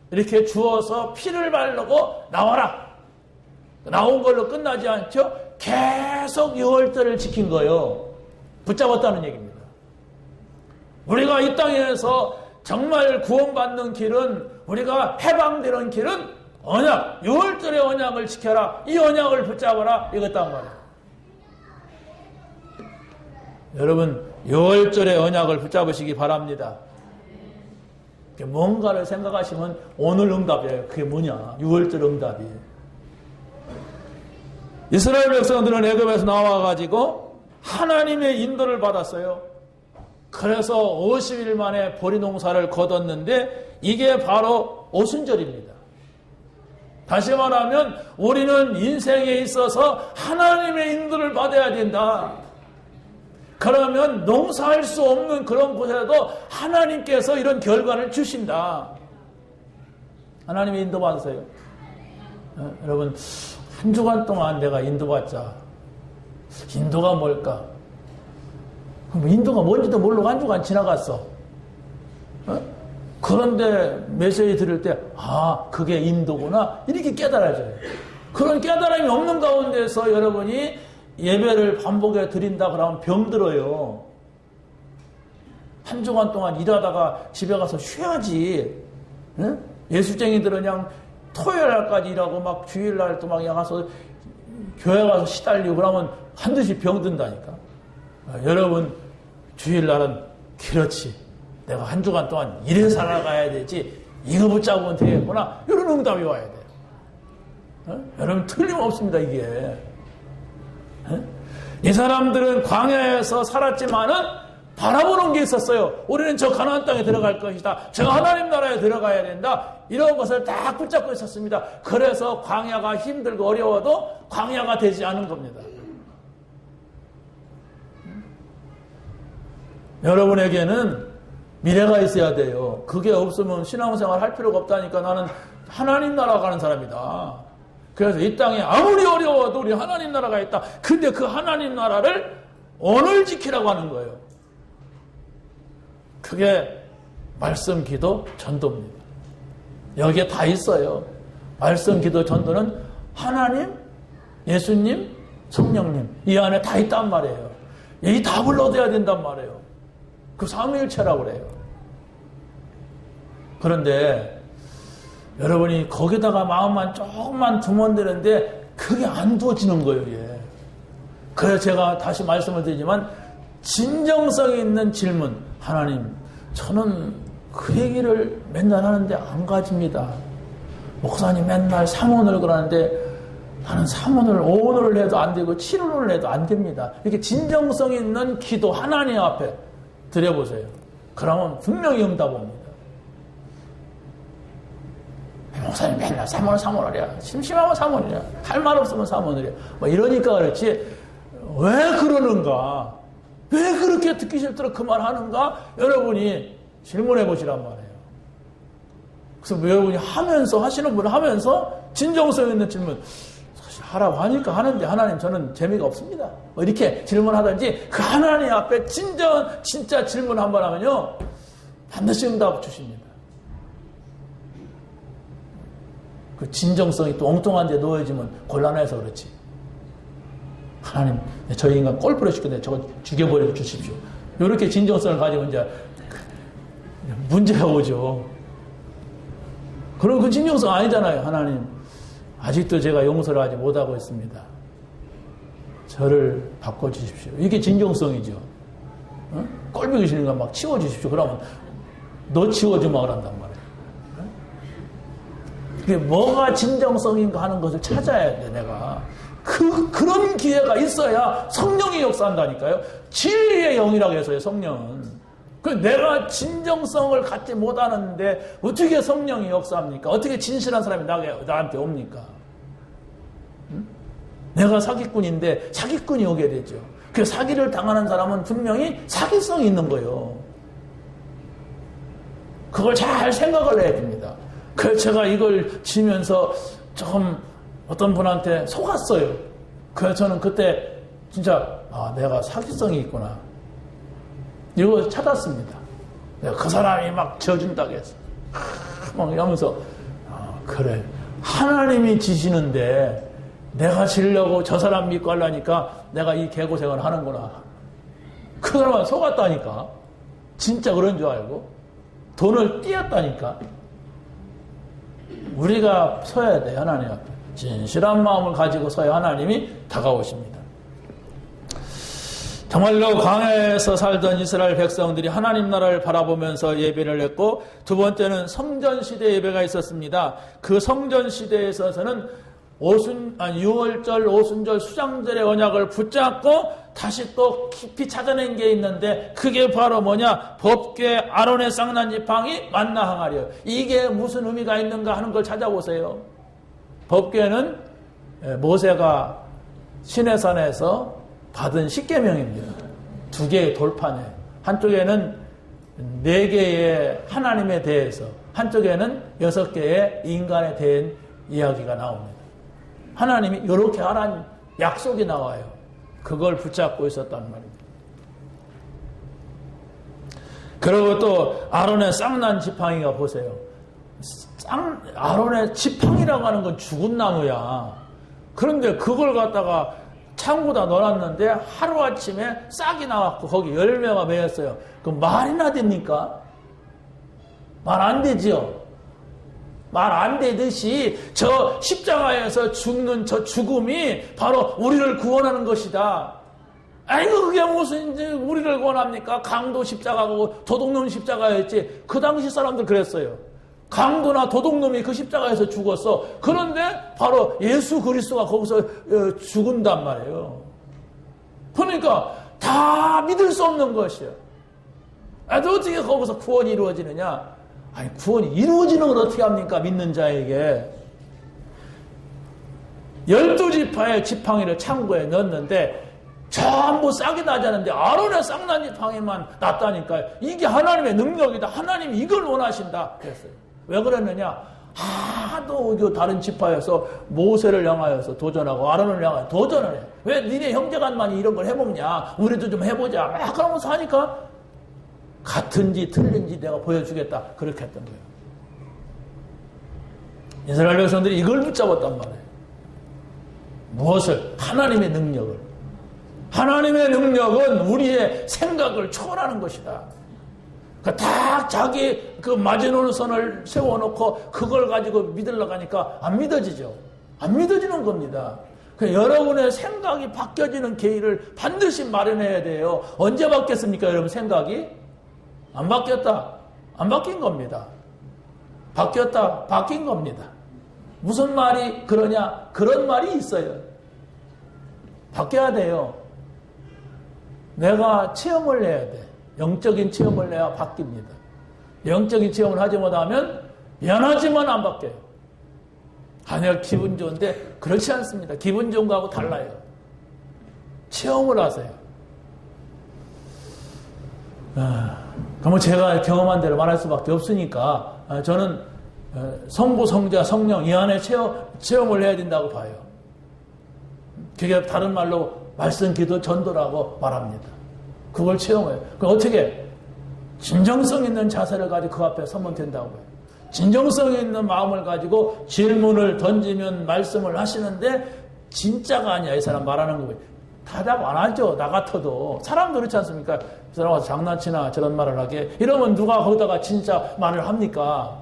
이렇게 주어서 피를 바르고 나와라. 나온 걸로 끝나지 않죠? 계속 유월절을 지킨 거예요. 붙잡았다는 얘기입니다. 우리가 이 땅에서 정말 구원받는 길은, 우리가 해방되는 길은 언약, 유월절의 언약을 지켜라. 이 언약을 붙잡아라. 이것단 말이에요. 여러분, 유월절의 언약을 붙잡으시기 바랍니다. 뭔가를 생각하시면 오늘 응답이에요. 그게 뭐냐? 유월절 응답이. 이스라엘 백성들은 애굽에서 나와가지고 하나님의 인도를 받았어요. 그래서 50일 만에 보리 농사를 거뒀는데 이게 바로 오순절입니다. 다시 말하면 우리는 인생에 있어서 하나님의 인도를 받아야 된다. 그러면 농사할 수 없는 그런 곳에도 하나님께서 이런 결과를 주신다. 하나님의 인도 받으세요. 여러분, 한 주간 동안 내가 인도받자. 인도가 뭘까? 인도가 뭔지도 모르고 한 주간 지나갔어. 그런데 메시지 들을 때 그게 인도구나 이렇게 깨달아져요. 그런 깨달음이 없는 가운데서 여러분이 예배를 반복해 드린다 그러면 병들어요. 한 주간 동안 일하다가 집에 가서 쉬어야지. 예수쟁이들은 그냥 토요일날까지 일하고 막 주일날 또 막 가서 교회 가서 시달리고 그러면 반드시 병든다니까. 여러분, 주일날은 그렇지. 내가 한 주간 동안 일해 살아가야 되지. 이거 붙잡으면 되겠구나. 이런 응답이 와야 돼요. 여러분, 틀림없습니다, 이게. 이 사람들은 광야에서 살았지만은 바라보는 게 있었어요. 우리는 저 가나안 땅에 들어갈 것이다. 저 하나님 나라에 들어가야 된다. 이런 것을 딱 붙잡고 있었습니다. 그래서 광야가 힘들고 어려워도 광야가 되지 않은 겁니다. 여러분에게는 미래가 있어야 돼요. 그게 없으면 신앙생활 할 필요가 없다니까. 나는 하나님 나라 가는 사람이다. 그래서 이 땅에 아무리 어려워도 우리 하나님 나라가 있다. 근데 그 하나님 나라를 오늘 지키라고 하는 거예요. 그게 말씀, 기도, 전도입니다. 여기에 다 있어요. 말씀, 기도, 전도는 하나님, 예수님, 성령님 이 안에 다 있단 말이에요. 이 답을 얻어야 된단 말이에요. 그 삼위일체라고 그래요. 그런데 여러분이 거기다가 마음만 조금만 두면 되는데 그게 안 두어지는 거예요. 예. 그래서 제가 다시 말씀을 드리지만 진정성이 있는 질문, 하나님 저는 그 얘기를 맨날 하는데 안 가집니다. 목사님 맨날 3원을 그러는데 나는 3원을 5원을 해도 안 되고 7원을 해도 안 됩니다. 이렇게 진정성 있는 기도 하나님 앞에 드려보세요. 그러면 분명히 응답 옵니다. 목사님 맨날 3원이야. 심심하면 3원이야. 할 말 없으면 3원이야. 뭐 이러니까 그렇지. 왜 그러는가? 왜 그렇게 듣기 싫도록 그 말 하는가? 여러분이 질문해 보시란 말이에요. 그래서 여러분이 하시는 분은 하면서 진정성 있는 질문. 사실 하라고 하니까 하는데 하나님 저는 재미가 없습니다. 뭐 이렇게 질문하든지 그 하나님 앞에 진짜 질문 한번 하면요. 반드시 응답 주십니다. 그 진정성이 또 엉뚱한 데 놓여지면 곤란해서 그렇지. 하나님, 저희 인간 꼴부러 시켰는데 저거 죽여버려 주십시오. 이렇게 진정성을 가지고 이제 문제가 오죠. 그럼 그 진정성 아니잖아요. 하나님, 아직도 제가 용서를 하지 못하고 있습니다. 저를 바꿔주십시오. 이게 진정성이죠. 어? 꼴보기 싫은 거 막 치워주십시오. 그러면 너 치워주마 그런단 말이에요. 그게 뭐가 진정성인가 하는 것을 찾아야 돼, 내가. 그런 기회가 있어야 성령이 역사한다니까요. 진리의 영이라고 해서요, 성령은. 내가 진정성을 갖지 못하는데 어떻게 성령이 역사합니까? 어떻게 진실한 사람이 나한테 옵니까? 응? 내가 사기꾼인데 사기꾼이 오게 되죠. 그 사기를 당하는 사람은 분명히 사기성이 있는 거예요. 그걸 잘 생각을 해야 됩니다. 그래서 제가 이걸 지면서 조금 어떤 분한테 속았어요. 그래서 저는 그때 진짜 내가 사기성이 있구나. 이거 찾았습니다. 내가 그 사람이 막 져준다고 해서 막 이러면서 그래 하나님이 지시는데 내가 지려고 저 사람 믿고 하려니까 내가 이 개고생을 하는구나. 그 사람은 속았다니까. 진짜 그런 줄 알고 돈을 띄었다니까. 우리가 서야 돼. 하나님 앞에 진실한 마음을 가지고 서야 하나님이 다가오십니다. 정말로 광야에서 살던 이스라엘 백성들이 하나님 나라를 바라보면서 예배를 했고, 두 번째는 성전시대 예배가 있었습니다. 그 성전시대에 있어서는 유월절, 오순절, 수장절의 언약을 붙잡고 다시 또 깊이 찾아낸 게 있는데, 그게 바로 뭐냐? 법궤 아론의 쌍난 지팡이 만나 항아리요. 이게 무슨 의미가 있는가 하는 걸 찾아보세요. 법궤는 모세가 시내산에서 받은 십계명입니다. 두 개의 돌판에, 한쪽에는 4개의 하나님에 대해서, 한쪽에는 6개의 인간에 대한 이야기가 나옵니다. 하나님이 이렇게 하라는 약속이 나와요. 그걸 붙잡고 있었단 말입니다. 그리고 또 아론의 쌍난 지팡이가 보세요. 아론의 지팡이라고 하는 건 죽은 나무야. 그런데 그걸 갖다가 창고다 넣어놨는데 하루아침에 싹이 나왔고 거기 열매가 맺었어요. 그럼 말이나 됩니까? 말 안 되지요. 말 안 되듯이 저 십자가에서 죽는 저 죽음이 바로 우리를 구원하는 것이다. 아이고 그게 무슨 이제 우리를 구원합니까? 강도 십자가고 도둑놈 십자가였지. 그 당시 사람들 그랬어요. 강도나 도둑놈이 그 십자가에서 죽었어. 그런데 바로 예수 그리스도가 거기서 죽은단 말이에요. 그러니까 다 믿을 수 없는 것이에요. 어떻게 거기서 구원이 이루어지느냐? 아니, 구원이 이루어지는 걸 어떻게 합니까? 믿는 자에게. 12지파의 지팡이를 창고에 넣었는데 전부 싹이 나지 않는데 아론의 싹난 지팡이만 났다니까요. 이게 하나님의 능력이다. 하나님이 이걸 원하신다. 그랬어요. 왜 그랬느냐? 하도 다른 지파에서 모세를 향하여서 도전하고 아론을 향하여 도전을 해. 왜 니네 형제간만이 이런 걸 해먹냐? 우리도 좀 해보자. 막 그러면서 하니까 같은지 틀린지 내가 보여주겠다. 그렇게 했던 거예요. 이스라엘 백성들이 이걸 붙잡았단 말이에요. 무엇을? 하나님의 능력을. 하나님의 능력은 우리의 생각을 초월하는 것이다. 딱 자기 그 마지노선을 세워놓고 그걸 가지고 믿으려고 하니까 안 믿어지죠. 안 믿어지는 겁니다. 여러분의 생각이 바뀌어지는 계기를 반드시 마련해야 돼요. 언제 바뀌었습니까? 여러분 생각이? 안 바뀌었다. 안 바뀐 겁니다. 바뀌었다. 바뀐 겁니다. 무슨 말이 그러냐? 그런 말이 있어요. 바뀌어야 돼요. 내가 체험을 해야 돼. 영적인 체험을 해야 바뀝니다. 영적인 체험을 하지 못하면 미안하지만 안 바뀌어요. 내가 기분 좋은데 그렇지 않습니다. 기분 좋은 거하고 달라요. 체험을 하세요. 그럼 제가 경험한 대로 말할 수밖에 없으니까 저는 성부, 성자, 성령 이 안에 체험을 해야 된다고 봐요. 그게 다른 말로 말씀, 기도, 전도라고 말합니다. 그걸 체험해요. 그럼 어떻게? 진정성 있는 자세를 가지고 그 앞에 서면 된다고요. 진정성 있는 마음을 가지고 질문을 던지면 말씀을 하시는데 진짜가 아니야. 이 사람 말하는 거예요. 대답 안 하죠. 나 같아도. 사람도 그렇지 않습니까? 이 사람 와서 장난치나 저런 말을 하게. 이러면 누가 거기다가 진짜 말을 합니까?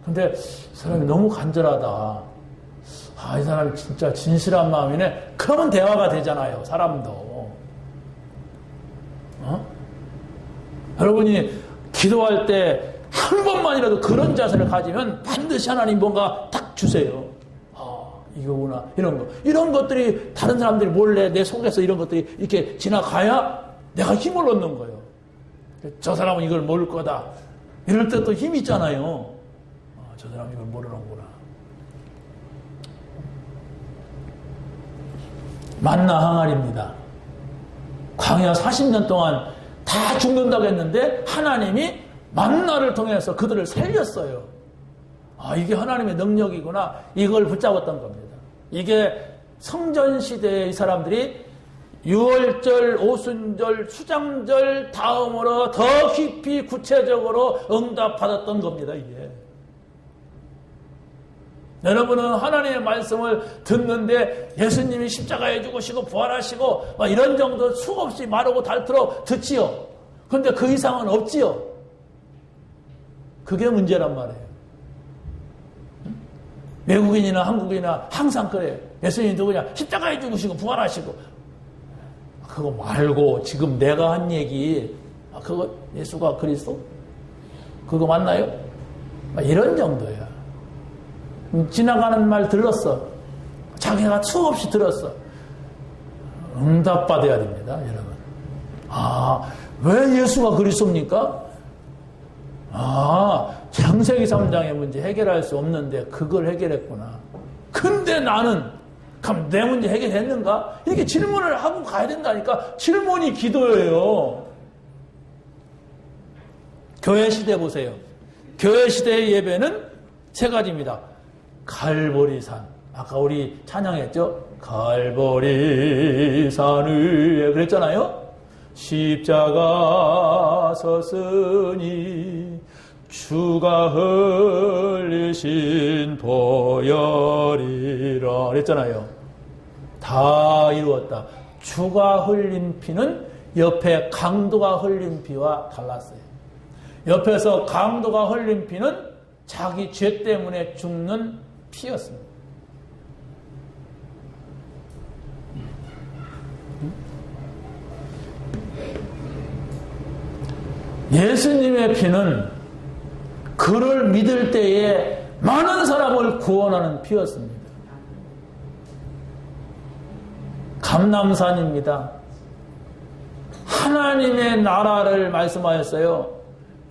근데 이 사람이 너무 간절하다. 이 사람이 진짜 진실한 마음이네. 그러면 대화가 되잖아요. 사람도. 여러분이 기도할 때 한 번만이라도 그런 자세를 가지면 반드시 하나님 뭔가 딱 주세요. 이거구나. 이런 것들이 다른 사람들이 몰래 내 속에서 이런 것들이 이렇게 지나가야 내가 힘을 얻는 거예요. 저 사람은 이걸 모를 거다. 이럴 때 또 힘이 있잖아요. 저 사람은 이걸 모르는구나. 만나 항아리입니다. 광야 40년 동안 다 죽는다고 했는데 하나님이 만나를 통해서 그들을 살렸어요. 이게 하나님의 능력이구나. 이걸 붙잡았던 겁니다. 이게 성전시대의 이 사람들이 유월절, 오순절, 수장절 다음으로 더 깊이 구체적으로 응답받았던 겁니다. 이게. 여러분은 하나님의 말씀을 듣는데 예수님이 십자가에 죽으시고 부활하시고 이런 정도 수없이 마르고 닳도록 듣지요. 그런데 그 이상은 없지요. 그게 문제란 말이에요. 외국인이나 한국인이나 항상 그래요. 예수님이 누구냐? 십자가에 죽으시고 부활하시고. 그거 말고 지금 내가 한 얘기 그거 예수가 그리스도? 그거 맞나요? 이런 정도야. 지나가는 말 들었어. 자기가 수없이 들었어. 응답받아야 됩니다, 여러분. 왜 예수가 그리스도입니까? 창세기 3장의 문제 해결할 수 없는데 그걸 해결했구나. 근데 나는 그럼 내 문제 해결했는가? 이렇게 질문을 하고 가야 된다니까. 질문이 기도예요. 교회 시대 보세요. 교회 시대의 예배는 세 가지입니다. 갈보리산. 아까 우리 찬양했죠? 갈보리산 위에 그랬잖아요? 십자가 섰으니 주가 흘리신 보혈이라 그랬잖아요. 다 이루었다. 주가 흘린 피는 옆에 강도가 흘린 피와 달랐어요. 옆에서 강도가 흘린 피는 자기 죄 때문에 죽는 피였습니다. 예수님의 피는 그를 믿을 때에 많은 사람을 구원하는 피였습니다. 감람산입니다. 하나님의 나라를 말씀하였어요.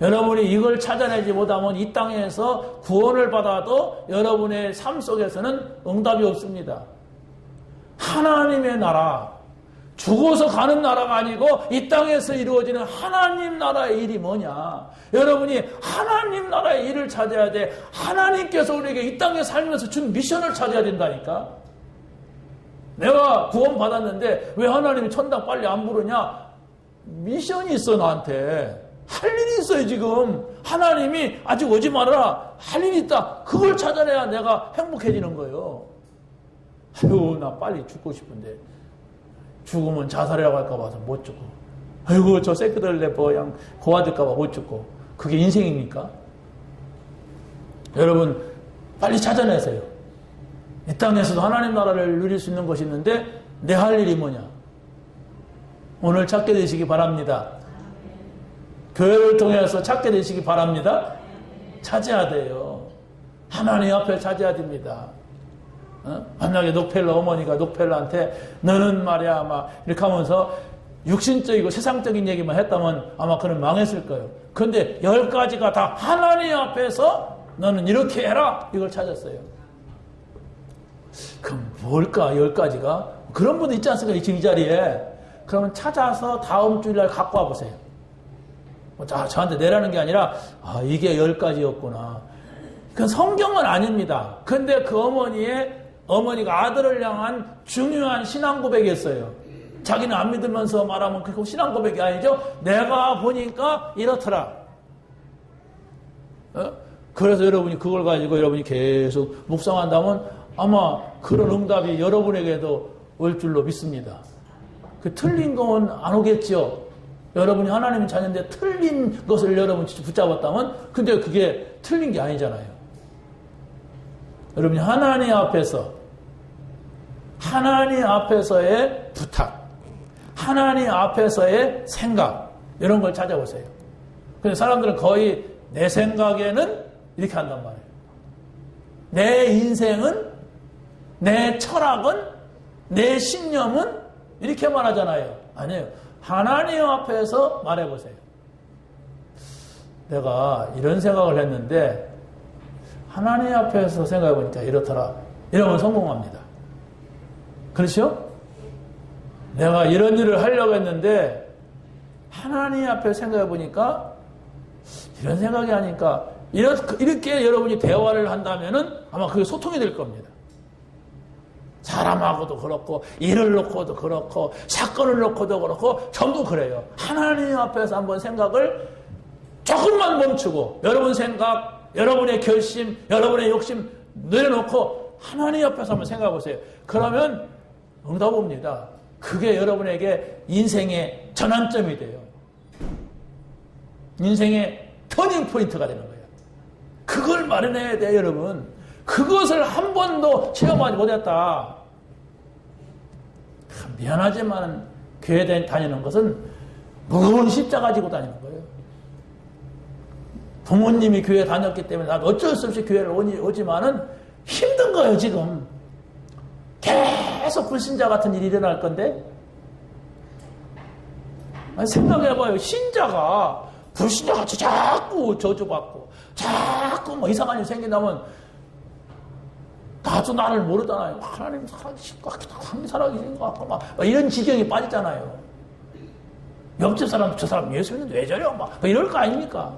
여러분이 이걸 찾아내지 못하면 이 땅에서 구원을 받아도 여러분의 삶 속에서는 응답이 없습니다. 하나님의 나라, 죽어서 가는 나라가 아니고 이 땅에서 이루어지는 하나님 나라의 일이 뭐냐? 여러분이 하나님 나라의 일을 찾아야 돼. 하나님께서 우리에게 이 땅에 살면서 준 미션을 찾아야 된다니까. 내가 구원 받았는데 왜 하나님이 천당 빨리 안 부르냐? 미션이 있어 나한테. 할 일이 있어요 지금. 하나님이 아직 오지 말아라. 할 일이 있다. 그걸 찾아내야 내가 행복해지는 거예요. 아유 나 빨리 죽고 싶은데 죽으면 자살이라고 할까 봐서 못 죽고, 아이고 저 새끼들 내 그냥 고아들까 봐 못 죽고. 그게 인생입니까? 여러분 빨리 찾아내세요. 이 땅에서도 하나님 나라를 누릴 수 있는 것이 있는데 내 할 일이 뭐냐? 오늘 찾게 되시기 바랍니다. 교회를 통해서 찾게 되시기 바랍니다. 찾아야 돼요. 하나님 앞에 찾아야 됩니다. 만약에 녹펠러 어머니가 녹펠러한테 너는 말이야 막 이렇게 하면서 육신적이고 세상적인 얘기만 했다면 아마 그는 망했을 거예요. 그런데 10가지가 다 하나님 앞에서 너는 이렇게 해라 이걸 찾았어요. 그럼 뭘까 10가지가? 그런 분도 있지 않습니까? 지금 이 자리에. 그러면 찾아서 다음 주일날 갖고 와보세요. 저한테 내라는 게 아니라 이게 10가지였구나. 그건 성경은 아닙니다. 근데 그 어머니가 아들을 향한 중요한 신앙 고백이었어요. 자기는 안 믿으면서 말하면 그거 신앙 고백이 아니죠. 내가 보니까 이렇더라. 그래서 여러분이 그걸 가지고 여러분이 계속 묵상한다면 아마 그런 응답이 여러분에게도 올 줄로 믿습니다. 그 틀린 건 안 오겠죠. 여러분이 하나님의 자녀인데 틀린 것을 여러분이 붙잡았다면 근데 그게 틀린 게 아니잖아요. 여러분이 하나님 앞에서의 부탁, 하나님 앞에서의 생각 이런 걸 찾아보세요. 근데 사람들은 거의 내 생각에는 이렇게 한단 말이에요. 내 인생은, 내 철학은, 내 신념은 이렇게 말하잖아요. 아니에요. 하나님 앞에서 말해보세요. 내가 이런 생각을 했는데 하나님 앞에서 생각해보니까 이렇더라. 이러면 성공합니다. 그렇죠? 내가 이런 일을 하려고 했는데 하나님 앞에 생각해보니까 이런 생각이 아니까 이렇게 여러분이 대화를 한다면은 아마 그게 소통이 될 겁니다. 사람하고도 그렇고 일을 놓고도 그렇고 사건을 놓고도 그렇고 전부 그래요. 하나님 앞에서 한번 생각을 조금만 멈추고 여러분 생각, 여러분의 결심, 여러분의 욕심 내려놓고 하나님 앞에서 한번 생각해 보세요. 그러면 응답 옵니다. 그게 여러분에게 인생의 전환점이 돼요. 인생의 터닝 포인트가 되는 거예요. 그걸 마련해야 돼요, 여러분. 그것을 한 번도 체험하지 못했다. 미안하지만 교회 다니는 것은 무거운 십자가 지고 다니는 거예요. 부모님이 교회 다녔기 때문에 나도 어쩔 수 없이 교회를 오지만은 힘든 거예요, 지금. 계속 불신자 같은 일이 일어날 건데. 생각해봐요. 신자가 불신자같이 자꾸 저주받고 자꾸 뭐 이상한 일이 생긴다면 나도 나를 모르잖아요. 하나님 살아계신 것 같기도 하고 하나님 살아계신 것 같고 막 이런 지경이 빠지잖아요. 옆집 사람 저 사람 예수 믿는데 왜 저래요? 막 이럴 거 아닙니까?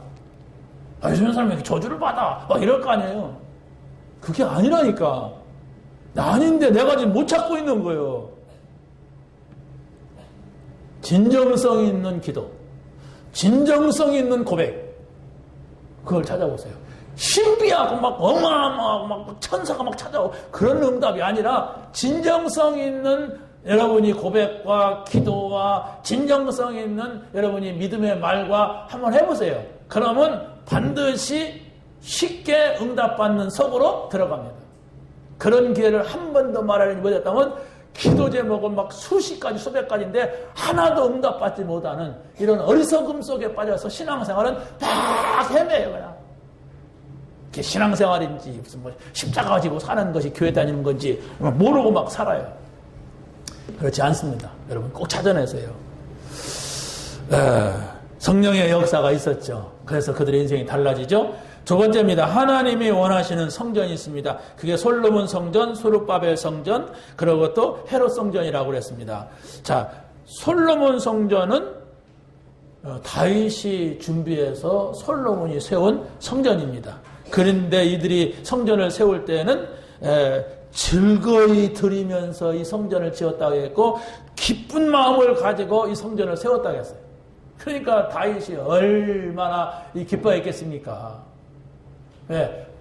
예수 믿는 사람이 저주를 받아 막 이럴 거 아니에요. 그게 아니라니까. 아닌데 내가 지금 못 찾고 있는 거예요. 진정성 있는 기도, 진정성 있는 고백, 그걸 찾아보세요. 신비하고 막 어마어마하고 막 천사가 막 찾아오고 그런 응답이 아니라 진정성 있는 여러분이 고백과 기도와 진정성 있는 여러분이 믿음의 말과 한번 해보세요. 그러면 반드시 쉽게 응답받는 속으로 들어갑니다. 그런 기회를 한 번도 말하지 못했다면 기도 제목은 막 수십 가지 수백 가지인데 하나도 응답받지 못하는 이런 어리석음 속에 빠져서 신앙생활은 막 헤매요. 그냥 신앙생활인지 무슨 뭐 십자가 가지고 사는 것이 교회 다니는 건지 모르고 막 살아요. 그렇지 않습니다. 여러분 꼭 찾아내세요. 성령의 역사가 있었죠. 그래서 그들의 인생이 달라지죠. 두 번째입니다. 하나님이 원하시는 성전이 있습니다. 그게 솔로몬 성전, 스룹바벨 성전, 그리고 또 헤롯 성전이라고 그랬습니다. 자, 솔로몬 성전은 다윗이 준비해서 솔로몬이 세운 성전입니다. 그런데 이들이 성전을 세울 때는 즐거이 드리면서 이 성전을 지었다고 했고 기쁜 마음을 가지고 이 성전을 세웠다고 했어요. 그러니까 다윗이 얼마나 기뻐했겠습니까?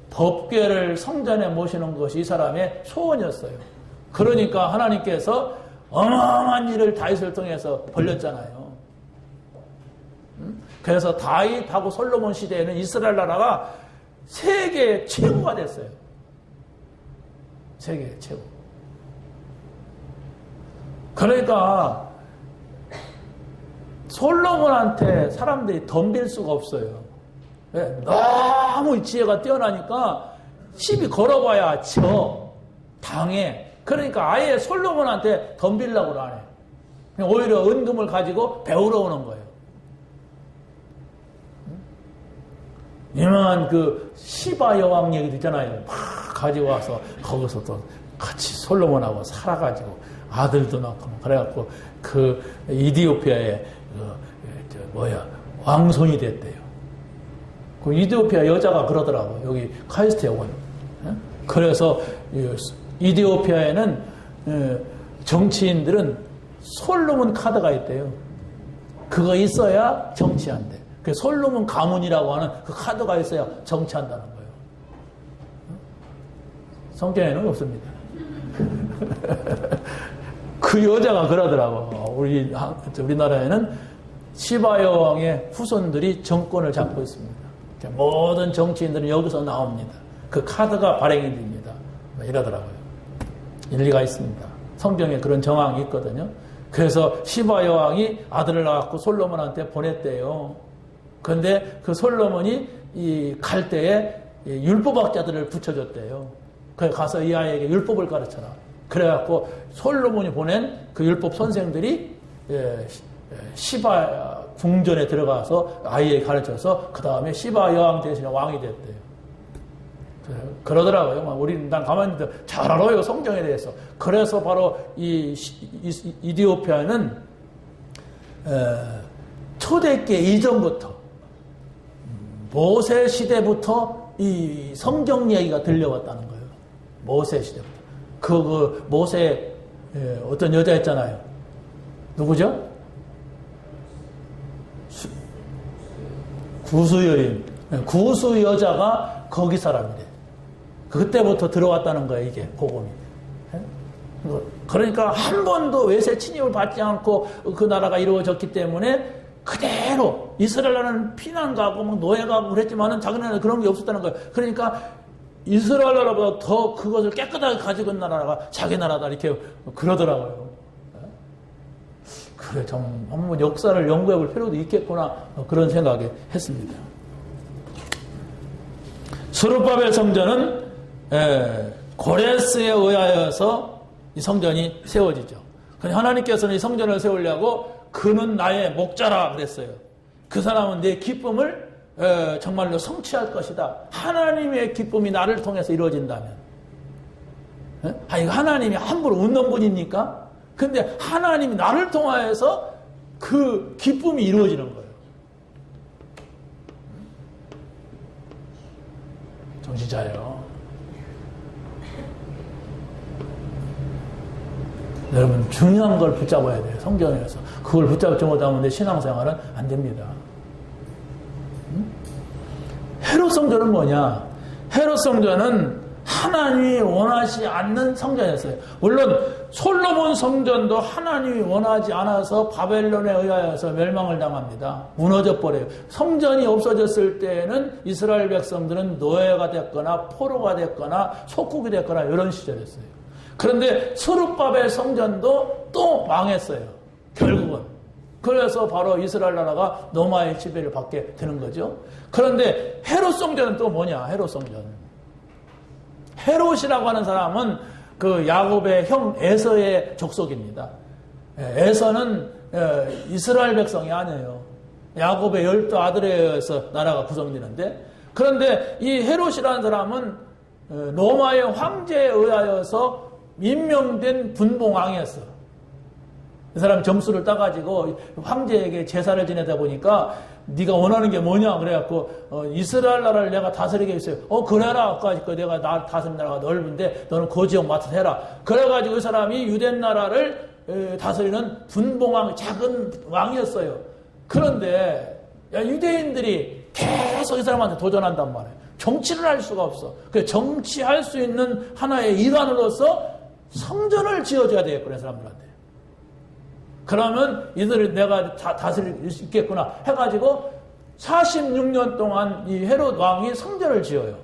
법궤를 성전에 모시는 것이 이 사람의 소원이었어요. 그러니까 하나님께서 어마어마한 일을 다윗을 통해서 벌렸잖아요. 그래서 다윗하고 솔로몬 시대에는 이스라엘 나라가 세계 최고가 됐어요. 세계 최고. 그러니까 솔로몬한테 사람들이 덤빌 수가 없어요. 너무 지혜가 뛰어나니까 시비 걸어봐야 당해. 그러니까 아예 솔로몬한테 덤빌라고 안 해. 오히려 은금을 가지고 배우러 오는 거예요. 유명한 그 시바 여왕 얘기도 있잖아요. 막 가지고 와서 거기서 또 같이 솔로몬하고 살아가지고 아들도 낳고 그래갖고 그 이디오피아의 왕손이 됐대요. 그 이디오피아 여자가 그러더라고. 여기 카이스트에 온. 그래서 이디오피아에는 정치인들은 솔로몬 카드가 있대요. 그거 있어야 정치한대. 그 솔로몬 가문이라고 하는 그 카드가 있어야 정치한다는 거예요. 성경에는 없습니다. 그 여자가 그러더라고. 우리나라에는 시바 여왕의 후손들이 정권을 잡고 있습니다. 모든 정치인들은 여기서 나옵니다. 그 카드가 발행이 됩니다. 이러더라고요. 일리가 있습니다. 성경에 그런 정황이 있거든요. 그래서 시바 여왕이 아들을 낳았고 솔로몬한테 보냈대요. 그런데 그 솔로몬이 갈 때에 율법학자들을 붙여줬대요. 그래서 가서 이 아이에게 율법을 가르쳐라. 그래갖고 솔로몬이 보낸 그 율법 선생들이 시바 궁전에 들어가서 아이에게 가르쳐서 그 다음에 시바 여왕 대신에 왕이 됐대요. 그러더라고요. 난 가만히 있는데 잘 알아요, 성경에 대해서. 그래서 바로 이디오피아는 초대교회 이전부터 모세 시대부터 이 성경 이야기가 들려왔다는 거예요. 모세 시대부터. 그 모세 어떤 여자 있잖아요. 누구죠? 구수 여인. 구수 여자가 거기 사람이래. 그때부터 들어왔다는 거예요, 이게 복음이. 그러니까 한 번도 외세 침입을 받지 않고 그 나라가 이루어졌기 때문에 그대로 이스라엘 나라는 피난 가고 막 노예 가고 그랬지만은 자기네는 그런 게 없었다는 거예요. 그러니까 이스라엘 나라보다 더 그것을 깨끗하게 가지고 있는 나라가 자기 나라다 이렇게 그러더라고요. 그래, 좀 한번 역사를 연구해 볼 필요도 있겠구나 그런 생각을 했습니다. 스룹바벨 성전은 고레스에 의하여서 이 성전이 세워지죠. 그런데 하나님께서는 이 성전을 세우려고 그는 나의 목자라 그랬어요. 그 사람은 내 기쁨을 정말로 성취할 것이다. 하나님의 기쁨이 나를 통해서 이루어진다면. 아니, 하나님이 함부로 웃는 분입니까? 근데 하나님이 나를 통하여서 그 기쁨이 이루어지는 거예요. 정신 차려. 여러분, 중요한 걸 붙잡아야 돼요. 성경에서. 그걸 붙잡지 못하면 내 신앙생활은 안 됩니다. 헤롯 성전은 뭐냐? 헤롯 성전은 하나님이 원하지 않는 성전이었어요. 물론 솔로몬 성전도 하나님이 원하지 않아서 바벨론에 의하여서 멸망을 당합니다. 무너져 버려요. 성전이 없어졌을 때는 이스라엘 백성들은 노예가 됐거나 포로가 됐거나 속국이 됐거나 이런 시절이었어요. 그런데 스룹바벨 성전도 또 망했어요. 결국은. 그래서 바로 이스라엘 나라가 로마의 지배를 받게 되는 거죠. 그런데 헤롯 성전은 또 뭐냐? 헤롯 성전. 헤롯이라고 하는 사람은 그 야곱의 형 에서의 족속입니다. 에서는 이스라엘 백성이 아니에요. 야곱의 12아들에 의해서 나라가 구성되는데, 그런데 이 헤롯이라는 사람은 로마의 황제에 의하여서 임명된 분봉왕이었어. 이 사람 점수를 따가지고 황제에게 제사를 지내다 보니까 네가 원하는 게 뭐냐 그래갖고 이스라엘 나라를 내가 다스리게 했어요. 그래라. 아까 내가 나 다스린 나라가 넓은데 너는 그 지역 맡아서 해라. 그래가지고 이 사람이 유대 나라를 다스리는 분봉왕, 작은 왕이었어요. 그런데 유대인들이 계속 이 사람한테 도전한단 말이에요. 정치를 할 수가 없어. 그 정치할 수 있는 하나의 일환으로서 성전을 지어줘야 되겠구나, 사람들한테. 그러면 이들을 내가 다스릴 수 있겠구나 해가지고 46년 동안 이 헤롯 왕이 성전을 지어요.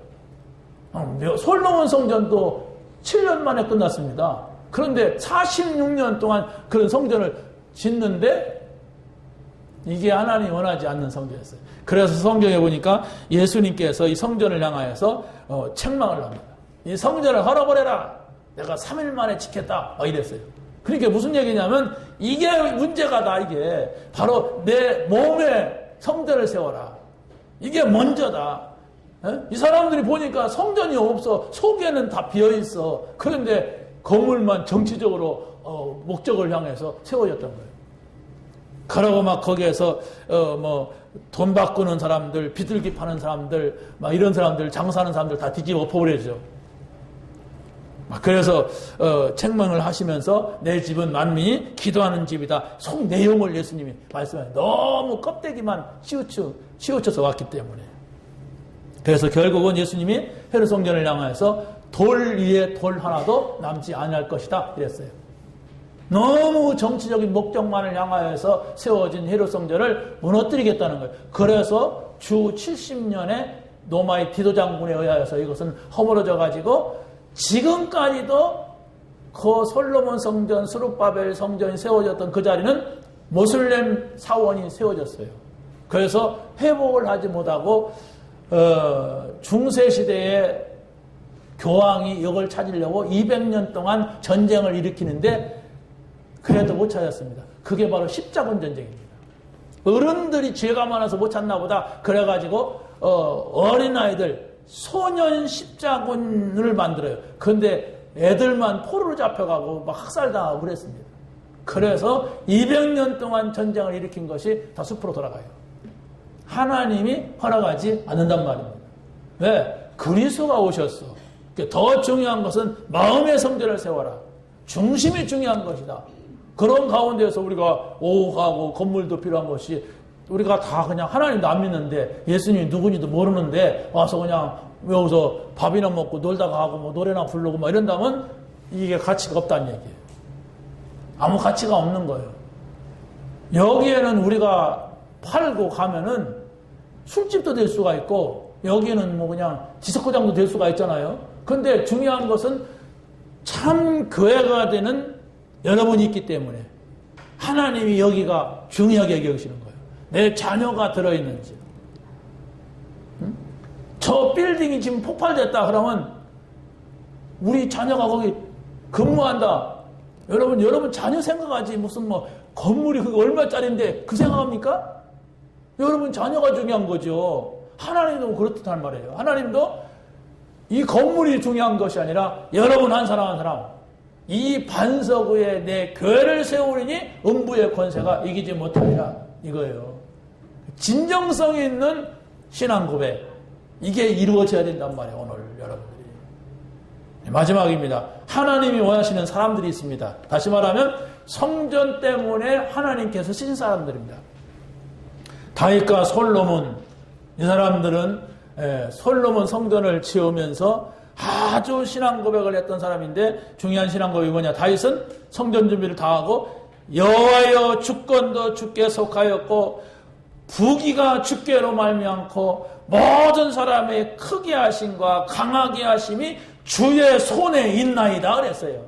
솔로몬 성전도 7년 만에 끝났습니다. 그런데 46년 동안 그런 성전을 짓는데 이게 하나님이 원하지 않는 성전이었어요. 그래서 성경에 보니까 예수님께서 이 성전을 향하여서 책망을 합니다. 이 성전을 헐어버려라. 내가 3일 만에 지켰다. 이랬어요. 그러니까 무슨 얘기냐면 이게 문제가다. 이게 바로 내 몸에 성전을 세워라. 이게 먼저다. 이 사람들이 보니까 성전이 없어. 속에는 다 비어있어. 그런데 건물만 정치적으로 목적을 향해서 세워졌던 거예요. 그러고 막 거기에서 돈 바꾸는 사람들, 비둘기 파는 사람들, 막 이런 사람들, 장사하는 사람들 다 뒤집어 엎어버려죠. 그래서 책망을 하시면서 내 집은 만민이 기도하는 집이다. 속 내용을 예수님이 말씀하세요. 너무 껍데기만 치우쳐서 왔기 때문에. 그래서 결국은 예수님이 헤롯 성전을 향하여서 돌 위에 돌 하나도 남지 아니할 것이다 이랬어요. 너무 정치적인 목적만을 향하여서 세워진 헤롯 성전을 무너뜨리겠다는 거예요. 그래서 주 70년에 로마의 디도 장군에 의하여서 이것은 허물어져 가지고 지금까지도 그 솔로몬 성전, 스룹바벨 성전이 세워졌던 그 자리는 모슬렘 사원이 세워졌어요. 그래서 회복을 하지 못하고 중세시대에 교황이 이걸 찾으려고 200년 동안 전쟁을 일으키는데 그래도 못 찾았습니다. 그게 바로 십자군 전쟁입니다. 어른들이 죄가 많아서 못 찾나 보다. 그래가지고 어린아이들 소년 십자군을 만들어요. 그런데 애들만 포로로 잡혀가고 막 학살당하고 그랬습니다. 그래서 200년 동안 전쟁을 일으킨 것이 다 숲으로 돌아가요. 하나님이 허락하지 않는단 말입니다. 왜? 그리스도가 오셨어. 더 중요한 것은 마음의 성전을 세워라. 중심이 중요한 것이다. 그런 가운데에서 우리가 오하고 건물도 필요한 것이 우리가 다 그냥 하나님도 안 믿는데 예수님이 누군지도 모르는데 와서 그냥 여기서 밥이나 먹고 놀다가 하고 뭐 노래나 부르고 뭐 이런다면 이게 가치가 없다는 얘기예요. 아무 가치가 없는 거예요. 여기에는 우리가 팔고 가면은 술집도 될 수가 있고 여기는 뭐 그냥 디스코장도 될 수가 있잖아요. 그런데 중요한 것은 참 교회가 되는 여러분이 있기 때문에 하나님이 여기가 중요하게 여기시는 거예요. 내 자녀가 들어있는지. 저 빌딩이 지금 폭발됐다 그러면 우리 자녀가 거기 근무한다. 여러분 자녀 생각하지 무슨 뭐 건물이 그게 얼마짜리인데 그 생각합니까? 여러분 자녀가 중요한 거죠. 하나님도 그렇다는 말이에요. 하나님도 이 건물이 중요한 것이 아니라 여러분 한 사람 한 사람 이 반석 위에 내 교회를 세우리니 음부의 권세가 이기지 못하리라 이거예요. 진정성이 있는 신앙 고백 이게 이루어져야 된단 말이에요. 오늘 여러분들이. 마지막입니다. 하나님이 원하시는 사람들이 있습니다. 다시 말하면 성전 때문에 하나님께서 쓰신 사람들입니다. 다윗과 솔로몬 이 사람들은 솔로몬 성전을 지으면서 아주 신앙 고백을 했던 사람인데 중요한 신앙 고백이 뭐냐. 다윗은 성전 준비를 다 하고 여호와여 주권도 주께 속하였고 부귀가 주께로 말미암고 모든 사람의 크게 하심과 강하게 하심이 주의 손에 있나이다 그랬어요.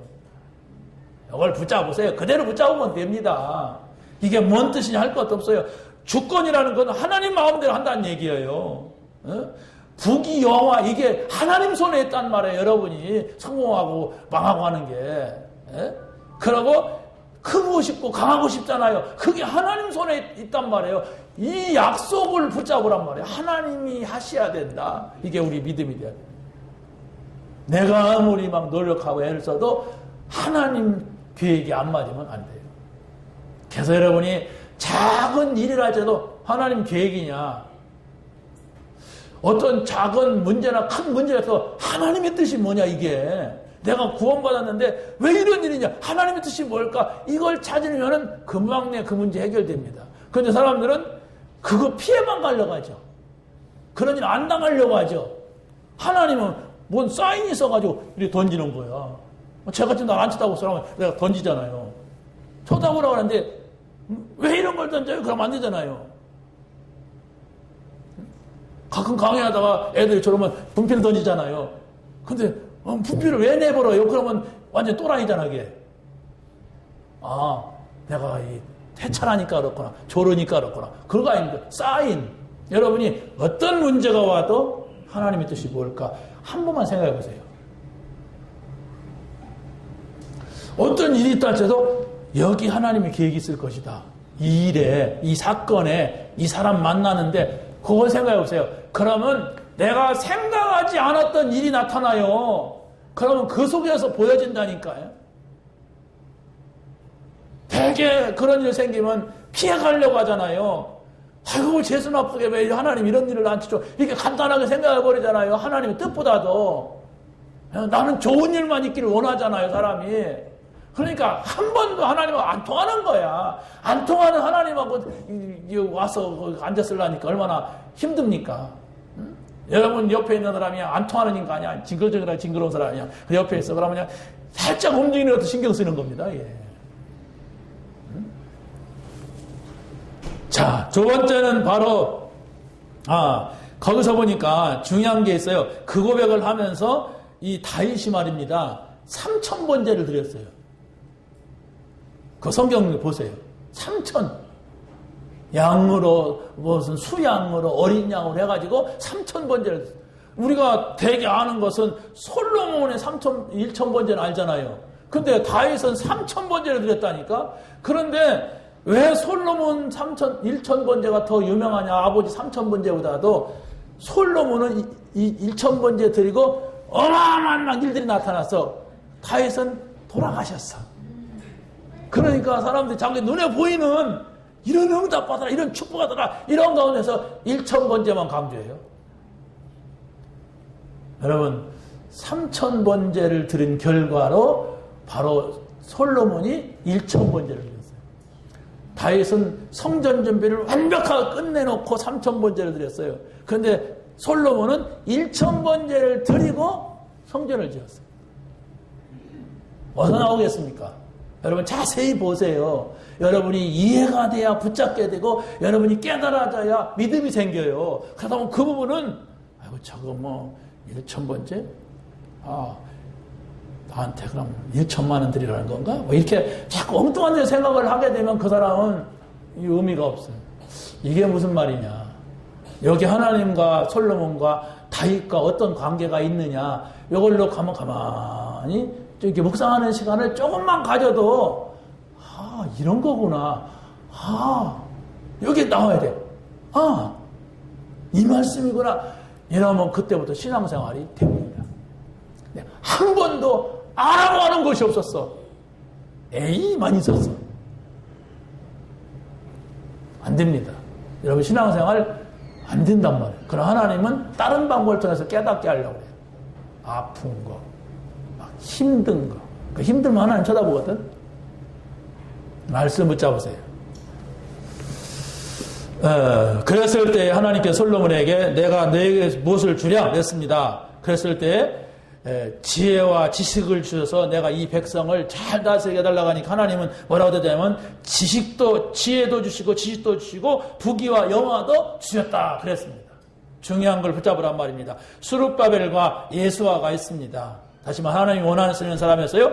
이걸 붙잡으세요. 그대로 붙잡으면 됩니다. 이게 뭔 뜻이냐 할 것도 없어요. 주권이라는 건 하나님 마음대로 한다는 얘기예요. 부귀 여호와 이게 하나님 손에 있단 말이에요. 여러분이 성공하고 망하고 하는 게. 그리고 크고 싶고 강하고 싶잖아요. 그게 하나님 손에 있단 말이에요. 이 약속을 붙잡으란 말이에요. 하나님이 하셔야 된다. 이게 우리 믿음이 돼야 돼요. 내가 아무리 막 노력하고 애를 써도 하나님 계획이 안 맞으면 안 돼요. 그래서 여러분이 작은 일이라 할지라도 하나님 계획이냐, 어떤 작은 문제나 큰 문제에서 하나님의 뜻이 뭐냐, 이게 내가 구원받았는데 왜 이런 일이냐, 하나님의 뜻이 뭘까, 이걸 찾으면은 금방 내 그 문제 해결됩니다. 그런데 사람들은 그거 피해만 가려고 하죠. 그런 일 안 당하려고 하죠. 하나님은 뭔 사인이 있어가지고 이렇게 던지는 거야. 제가 지금 날 안 쳐다보고 사람은 내가 던지잖아요. 쳐다보라고 하는데 왜 이런 걸 던져요? 그러면 안 되잖아요. 가끔 강의하다가 애들이 저러면 분필을 던지잖아요. 근데 분필을 왜 내버려요? 그러면 완전 또라이잖아, 이게. 아, 내가 이 태찰하니까 그렇구나, 조르니까 그렇구나. 그거 아닙니다. 사인. 여러분이 어떤 문제가 와도 하나님의 뜻이 뭘까? 한 번만 생각해 보세요. 어떤 일이 있다 할지라도 여기 하나님의 계획이 있을 것이다. 이 일에, 이 사건에, 이 사람 만나는데 그걸 생각해 보세요. 그러면 내가 생각하지 않았던 일이 나타나요. 그러면 그 속에서 보여진다니까요. 되게 그런 일 생기면 피해가려고 하잖아요. 아이고, 재수 나쁘게 왜 하나님 이런 일을 나한테 줘. 이렇게 간단하게 생각해버리잖아요. 하나님의 뜻보다도. 나는 좋은 일만 있기를 원하잖아요, 사람이. 그러니까 한 번도 하나님하고 안 통하는 거야. 안 통하는 하나님하고 와서 앉았으려니까 얼마나 힘듭니까? 응? 여러분 옆에 있는 사람이 안 통하는 인간이야. 징그러운 사람이야. 그 옆에 있어. 그러면 그냥 살짝 움직이는 것도 신경 쓰는 겁니다. 예. 응? 자, 두 번째는 바로 거기서 보니까 중요한 게 있어요. 그 고백을 하면서 이 다윗이 말입니다. 3,000번제를 드렸어요. 그 성경 보세요. 3,000. 양으로, 무슨 수양으로, 어린 양으로 해가지고 3,000번제를. 우리가 되게 아는 것은 솔로몬의 1,000번제는 알잖아요. 근데 다윗은 3,000번제를 드렸다니까? 그런데 왜 솔로몬 1,000번제가 더 유명하냐? 아버지 3,000번제보다도 솔로몬은 1,000번제 드리고 어마어마한 일들이 나타났어. 다윗은 돌아가셨어. 그러니까 사람들이 자기 눈에 보이는 이런 응답받아라, 이런 축복받아라, 이런 가운데서 1,000번제만 강조해요. 여러분, 3,000번제를 드린 결과로 바로 솔로몬이 1,000번제를 드렸어요. 다윗은 성전 준비를 완벽하게 끝내놓고 3,000번제를 드렸어요. 그런데 솔로몬은 1,000번제를 드리고 성전을 지었어요. 어디서 나오겠습니까? 여러분 자세히 보세요. 여러분이 이해가 돼야 붙잡게 되고 여러분이 깨달아져야 믿음이 생겨요. 그러다 보면 그 부분은 아이고 저거 뭐 1,000번째? 나한테 그럼 1,000만 원 드리라는 건가? 뭐 이렇게 자꾸 엉뚱한 데 생각을 하게 되면 그 사람은 의미가 없어요. 이게 무슨 말이냐? 여기 하나님과 솔로몬과 다윗과 어떤 관계가 있느냐? 이걸로 가만히 이렇게 묵상하는 시간을 조금만 가져도 이런 거구나. 여기 나와야 돼. 이 말씀이구나. 이러면 그때부터 신앙생활이 됩니다. 한 번도 안 하는 것이 없었어. 많이 있었어. 안 됩니다. 여러분 신앙생활 안 된단 말이에요. 그럼 하나님은 다른 방법을 통해서 깨닫게 하려고 해요. 아픈 거, 막 힘든 거. 그 힘들면 하나님 쳐다보거든. 말씀 붙잡으세요. 그랬을 때 하나님께서 솔로몬에게 내가 너에게 무엇을 주랴? 그랬습니다. 그랬을 때 지혜와 지식을 주셔서 내가 이 백성을 잘 다스리게 해달라고 하니까 하나님은 뭐라고 되냐면 지혜도 주시고 지식도 주시고 부귀와 영화도 주셨다 그랬습니다. 중요한 걸 붙잡으란 말입니다. 수룹바벨과 예수아가 있습니다. 다시 말해 하나님이 원하시는 사람이었어요.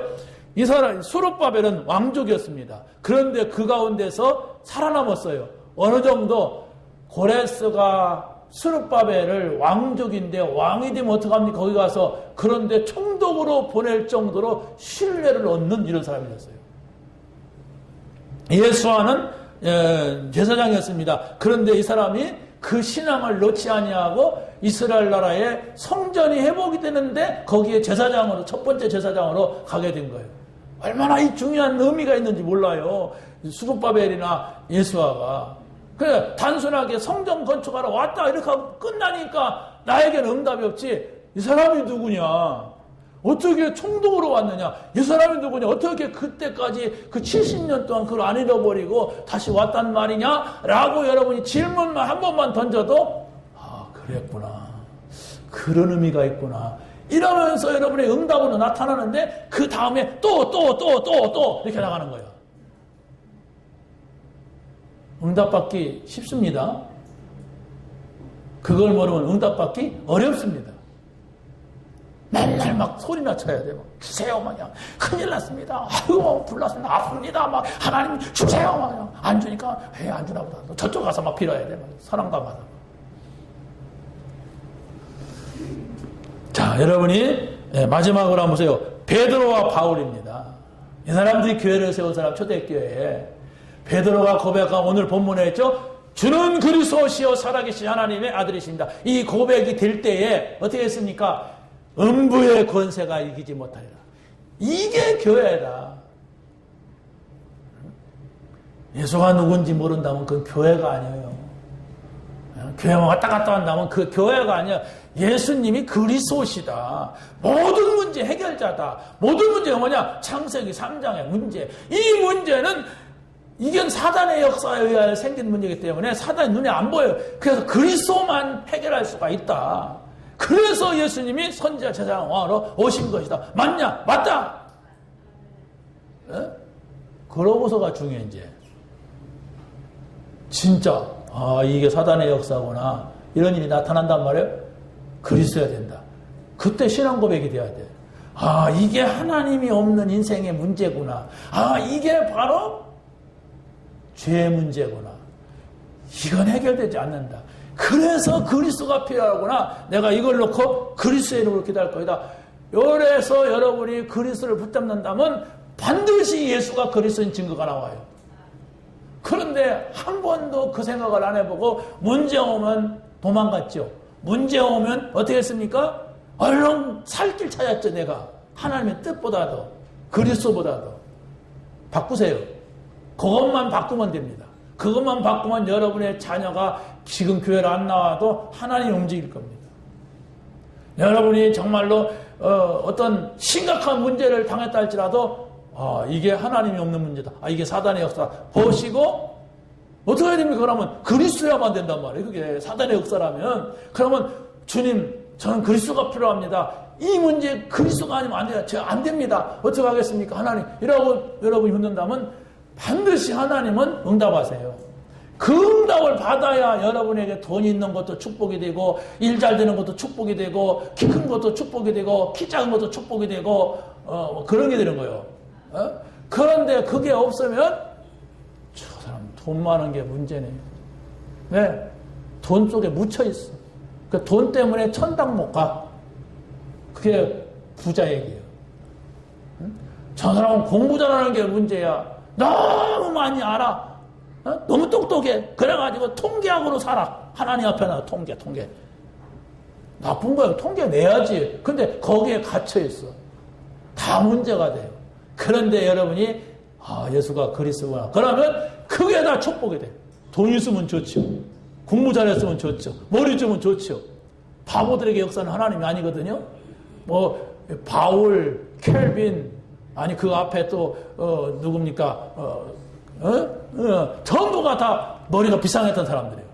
이 사람 수룹바벨은 왕족이었습니다. 그런데 그 가운데서 살아남았어요. 어느 정도 고레스가 수룹바벨을 왕족인데 왕이 되면 어떡합니까? 거기 가서 그런데 총독으로 보낼 정도로 신뢰를 얻는 이런 사람이었어요. 예수아는 제사장이었습니다. 그런데 이 사람이 그 신앙을 놓지 아니하고 이스라엘 나라에 성전이 회복이 되는데 거기에 제사장으로, 첫 번째 제사장으로 가게 된 거예요. 얼마나 이 중요한 의미가 있는지 몰라요. 수룹바벨이나 예수아가. 그래, 단순하게 성전 건축하러 왔다 이렇게 하고 끝나니까 나에게는 응답이 없지. 이 사람이 누구냐? 어떻게 총독으로 왔느냐? 이 사람이 누구냐? 어떻게 그때까지 그 70년 동안 그걸 안 잃어버리고 다시 왔단 말이냐? 라고 여러분이 질문만 한 번만 던져도 그랬구나. 그런 의미가 있구나. 이러면서 여러분의 응답으로 나타나는데 그 다음에 또 이렇게 나가는 거예요. 응답받기 쉽습니다. 그걸 모르면 응답받기 어렵습니다. 맨날 막 소리나 쳐야 돼요. 주세요, 막 큰일 났습니다. 아이고, 불났습니다. 아픕니다. 막 하나님 주세요, 막 안 주니까 안 주나 보다. 저쪽 가서 막 빌어야 돼. 사랑감하다. 자, 여러분이 마지막으로 한번 보세요. 베드로와 바울입니다. 이 사람들이 교회를 세운 사람, 초대교회에 베드로가 고백한 오늘 본문에 했죠. 주는 그리스도시요 살아계신 하나님의 아들이십니다. 이 고백이 될 때에 어떻게 했습니까? 음부의 권세가 이기지 못하리라. 이게 교회다. 예수가 누군지 모른다면 그건 교회가 아니에요. 교회만 왔다 갔다 한다면 그 교회가 아니야. 예수님이 그리스도시다. 모든 문제 해결자다. 모든 문제가 뭐냐? 창세기 3장의 문제. 이 문제는 이게 사단의 역사에 의하여 생긴 문제이기 때문에 사단이 눈에 안 보여요. 그래서 그리스도만 해결할 수가 있다. 그래서 예수님이 선지자 제사장 왕으로 오신 것이다. 맞냐? 맞다. 그러고서가 중요해 이제. 진짜 이게 사단의 역사구나. 이런 일이 나타난단 말이에요. 그리스도야 된다. 그때 신앙 고백이 돼야 돼. 이게 하나님이 없는 인생의 문제구나. 이게 바로 죄의 문제구나. 이건 해결되지 않는다. 그래서 그리스도가 필요하구나. 내가 이걸 놓고 그리스도의 이름으로 기도할 거이다. 요래서 여러분이 그리스도를 붙잡는다면 반드시 예수가 그리스도인 증거가 나와요. 그런데 한 번도 그 생각을 안 해보고 문제 오면 도망갔죠. 문제 오면 어떻게 했습니까? 얼른 살 길 찾았죠. 내가 하나님의 뜻보다도 그리스도보다도. 바꾸세요. 그것만 바꾸면 됩니다. 그것만 바꾸면 여러분의 자녀가 지금 교회를 안 나와도 하나님이 움직일 겁니다. 여러분이 정말로 어떤 심각한 문제를 당했다 할지라도 이게 하나님이 없는 문제다. 이게 사단의 역사다. 보시고 어떻게 해야 됩니까? 그러면 그리스도야만 된단 말이에요. 그게 사단의 역사라면. 그러면 주님, 저는 그리스도가 필요합니다. 이 문제 그리스도가 아니면 안 돼요. 제가 안 됩니다. 어떻게 하겠습니까? 하나님. 이라고 여러분이 묻는다면 반드시 하나님은 응답하세요. 그 응답을 받아야 여러분에게 돈이 있는 것도 축복이 되고 일 잘 되는 것도 축복이 되고 키 큰 것도 축복이 되고 키 작은 것도 축복이 되고 그런 게 되는 거예요. 그런데 그게 없으면 저 사람 돈 많은 게 문제네. 왜? 돈 속에 묻혀 있어. 그 돈 때문에 천당 못 가. 그게 부자 얘기예요. 저 사람은 공부 잘하는 게 문제야. 너무 많이 알아. 너무 똑똑해. 그래가지고 통계학으로 살아. 하나님 앞에 나 통계. 나쁜 거예요. 통계 내야지. 근데 거기에 갇혀있어. 다 문제가 돼요. 그런데 여러분이 예수가 그리스도구나. 그러면 그게 다 축복이 돼. 돈 있으면 좋죠. 공부 잘했으면 좋죠. 머리 주면 좋죠. 바보들에게 역사는 하나님이 아니거든요. 바울, 켈빈, 아니 그 앞에 또 누굽니까? 전부가 다 머리가 비상했던 사람들이에요.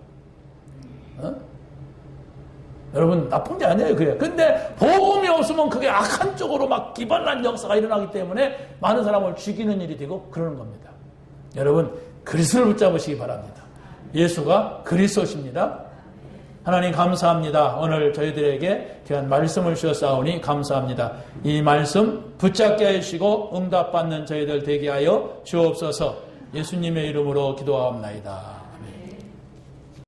여러분 나쁜 게 아니에요. 그래. 근데 복음이 없으면 그게 악한 쪽으로 막 기발난 역사가 일어나기 때문에 많은 사람을 죽이는 일이 되고 그러는 겁니다. 여러분 그리스도를 붙잡으시기 바랍니다. 예수가 그리스도십니다. 하나님 감사합니다. 오늘 저희들에게 귀한 말씀을 주셨사오니 감사합니다. 이 말씀 붙잡게 하시고 응답받는 저희들 되게 하여 주옵소서. 예수님의 이름으로 기도하옵나이다.